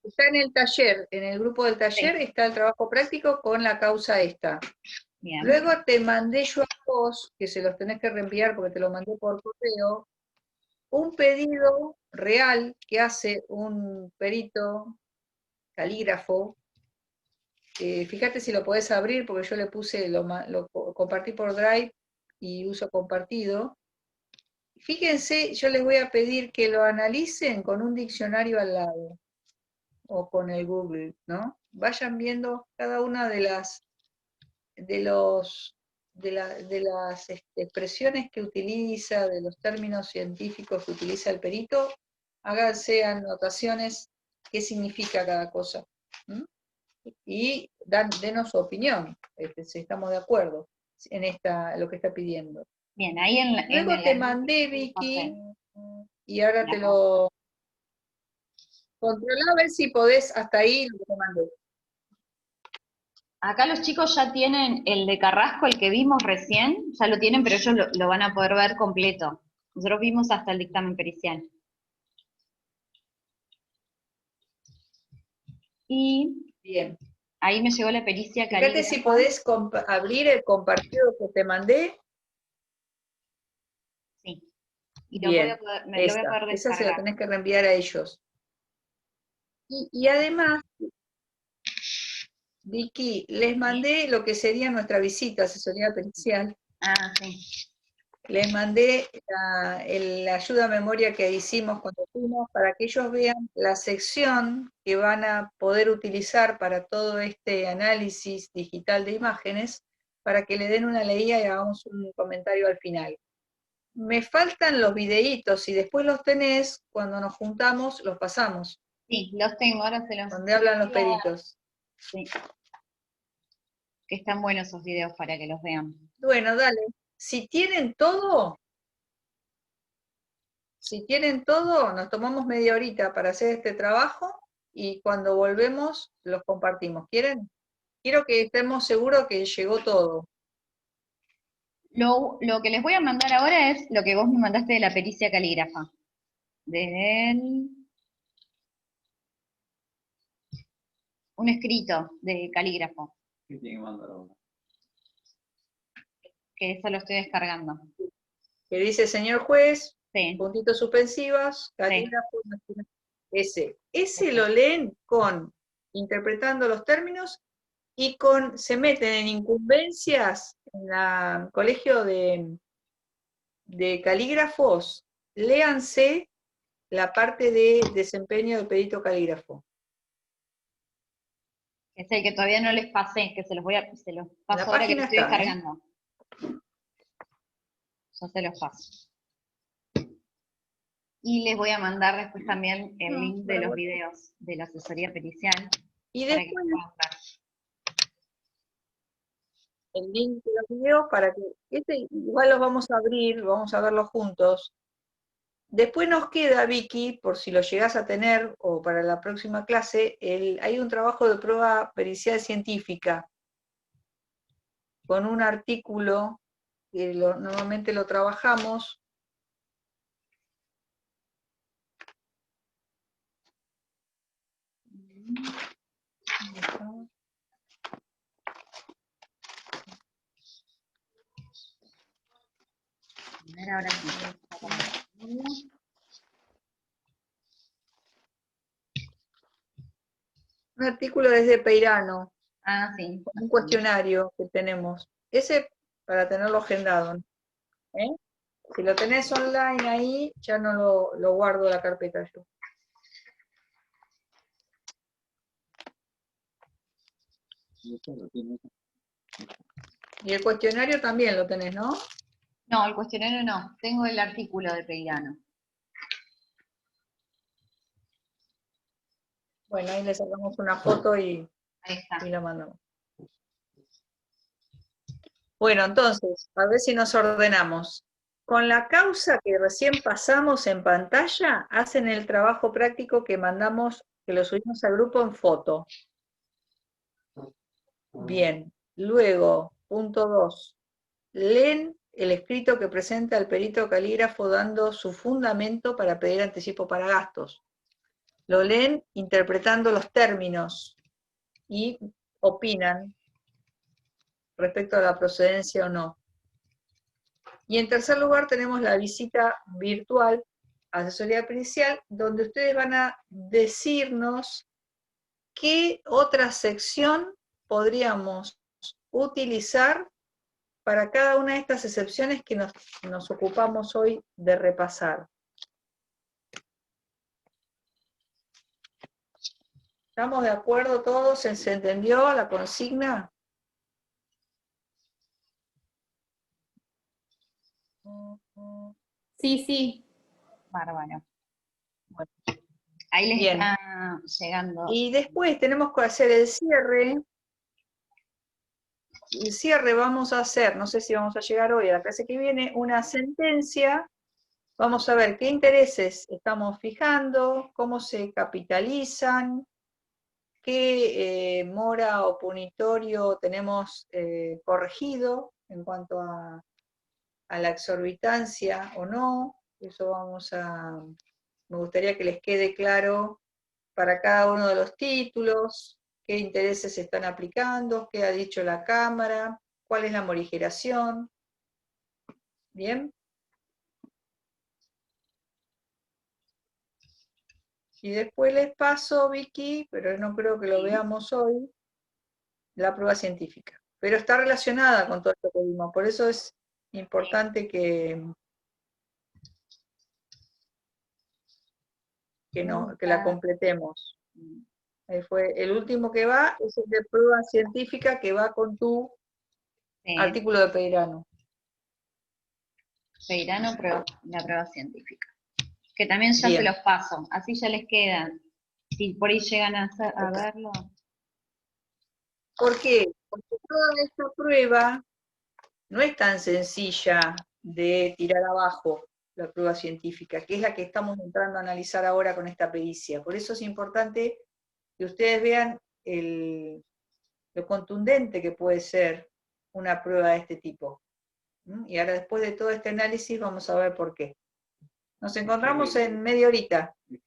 Speaker 1: está en el taller, en el grupo del taller está el trabajo práctico con la causa esta. Bien. Luego te mandé yo a vos, que se los tenés que reenviar porque te lo mandé por correo, un pedido real que hace un perito calígrafo. Fíjate si lo podés abrir, porque yo le puse, lo compartí por Drive y uso compartido. fíjense, yo les voy a pedir que lo analicen con un diccionario al lado, o con el Google, ¿no? Vayan viendo cada una de las expresiones que utiliza, de los términos científicos que utiliza el perito, háganse anotaciones qué significa cada cosa. ¿Mm? Y denos su opinión, si estamos de acuerdo en lo que está pidiendo.
Speaker 5: Bien, ahí
Speaker 1: Luego te mandé, Vicky, y ahora te lo controlá a ver si podés hasta ahí lo que te mandé.
Speaker 5: Acá los chicos ya tienen el de Carrasco, el que vimos recién, ya lo tienen, pero ellos lo van a poder ver completo. Nosotros vimos hasta el dictamen pericial. Y
Speaker 1: bien,
Speaker 5: ahí me llegó la pericia
Speaker 1: calígrafa. Fíjate si podés abrir el compartido que te mandé.
Speaker 5: Sí. Y
Speaker 1: bien,
Speaker 5: lo voy a poder descargar.
Speaker 1: Esa se la tenés que reenviar a ellos. Y además, Vicky, les mandé lo que sería nuestra visita, asesoría pericial.
Speaker 5: Ah, sí.
Speaker 1: Les mandé la ayuda a memoria que hicimos cuando fuimos para que ellos vean la sección que van a poder utilizar para todo este análisis digital de imágenes, para que le den una leída y hagamos un comentario al final. Me faltan los videitos, si después los tenés, cuando nos juntamos, los pasamos.
Speaker 5: Sí, los tengo, ahora se los...
Speaker 1: Donde hablan los peritos.
Speaker 5: Sí. Que están buenos esos videos para que los vean.
Speaker 1: Bueno, dale. Si tienen todo, nos tomamos media horita para hacer este trabajo y cuando volvemos los compartimos. ¿Quieren? Quiero que estemos seguros que llegó todo.
Speaker 5: Lo que les voy a mandar ahora es lo que vos me mandaste de la pericia calígrafa. Un escrito de calígrafo.
Speaker 11: ¿Qué tiene que mandar ahora?
Speaker 5: Que eso lo estoy descargando.
Speaker 1: Que dice, señor juez,
Speaker 5: sí.
Speaker 1: Puntitos suspensivos, calígrafo, sí. Ese lo leen interpretando los términos y se meten en incumbencias en el colegio de calígrafos, léanse la parte de desempeño del perito calígrafo.
Speaker 5: Es el que todavía no les pasé, que se los paso ahora que lo estoy descargando. Yo se los paso. Y les voy a mandar después también el link de los videos de la asesoría pericial.
Speaker 1: Y después el link de los videos para que, igual los vamos a abrir, vamos a verlos juntos. Después nos queda, Vicky, por si lo llegás a tener, o para la próxima clase, hay un trabajo de prueba pericial científica, con un artículo, que normalmente lo trabajamos.
Speaker 5: Ahora sí.
Speaker 1: Un artículo desde Peirano.
Speaker 5: Ah, sí.
Speaker 1: Un cuestionario que tenemos. Ese para tenerlo agendado. ¿Eh? Si lo tenés online ahí, ya no lo guardo la carpeta yo. Y el cuestionario también lo tenés, ¿no?
Speaker 5: No, el cuestionario no. Tengo el artículo de Peirano.
Speaker 1: Bueno, ahí le sacamos una foto y la mandamos. Bueno, entonces, a ver si nos ordenamos. Con la causa que recién pasamos en pantalla, hacen el trabajo práctico que mandamos, que lo subimos al grupo en foto. Bien, luego, punto 2. Leen el escrito que presenta el perito calígrafo dando su fundamento para pedir anticipo para gastos. Lo leen interpretando los términos y opinan respecto a la procedencia o no. Y en tercer lugar tenemos la visita virtual, asesoría pericial, donde ustedes van a decirnos qué otra sección podríamos utilizar para cada una de estas excepciones que nos ocupamos hoy de repasar. ¿Estamos de acuerdo todos? ¿Se entendió la consigna?
Speaker 2: Sí, sí.
Speaker 5: Bárbaro. Bueno, ahí les
Speaker 1: Bien.
Speaker 5: está llegando.
Speaker 1: Y después tenemos que hacer el cierre. El cierre vamos a hacer, no sé si vamos a llegar hoy a la clase que viene, una sentencia. Vamos a ver qué intereses estamos fijando, cómo se capitalizan, qué mora o punitorio tenemos corregido en cuanto a la exorbitancia o no. Eso me gustaría que les quede claro para cada uno de los títulos, qué intereses se están aplicando, qué ha dicho la Cámara, cuál es la morigeración. ¿Bien? Y después les paso, Vicky, pero no creo que lo veamos hoy, la prueba científica. Pero está relacionada con todo esto que vimos, por eso es importante que la completemos. Ahí fue el último que va, es el de prueba científica que va con tu artículo de Peirano.
Speaker 5: Peirano, la prueba científica. Que también ya
Speaker 1: Bien.
Speaker 5: se los paso, así ya les quedan. Si por ahí llegan a verlo.
Speaker 1: ¿Por qué? Porque toda esta prueba no es tan sencilla de tirar abajo la prueba científica, que es la que estamos entrando a analizar ahora con esta pericia. Por eso es importante que ustedes vean lo contundente que puede ser una prueba de este tipo. Y ahora, después de todo este análisis, vamos a ver por qué. Nos encontramos en media horita.
Speaker 11: Es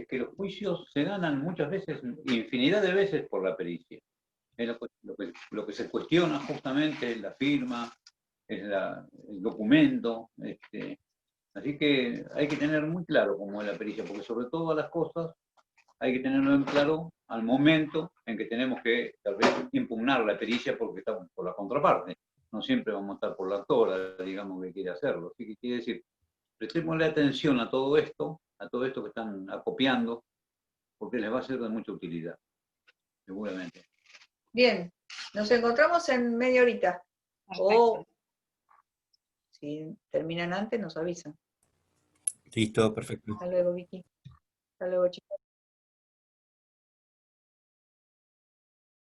Speaker 11: que los juicios se ganan muchas veces, infinidad de veces por la pericia. Es lo que se cuestiona justamente es la firma, es el documento. Así que hay que tener muy claro cómo es la pericia, porque sobre todas las cosas hay que tenerlo en claro al momento en que tenemos que tal vez impugnar la pericia porque estamos por la contraparte. No siempre vamos a estar por la autora, digamos, que quiere hacerlo. Así que quiere decir, prestémosle atención a todo esto que están acopiando, porque les va a ser de mucha utilidad, seguramente.
Speaker 1: Bien, nos encontramos en media horita. O si terminan antes, nos avisan.
Speaker 6: Listo, perfecto.
Speaker 1: Hasta luego, Vicky. Hasta luego, chicos.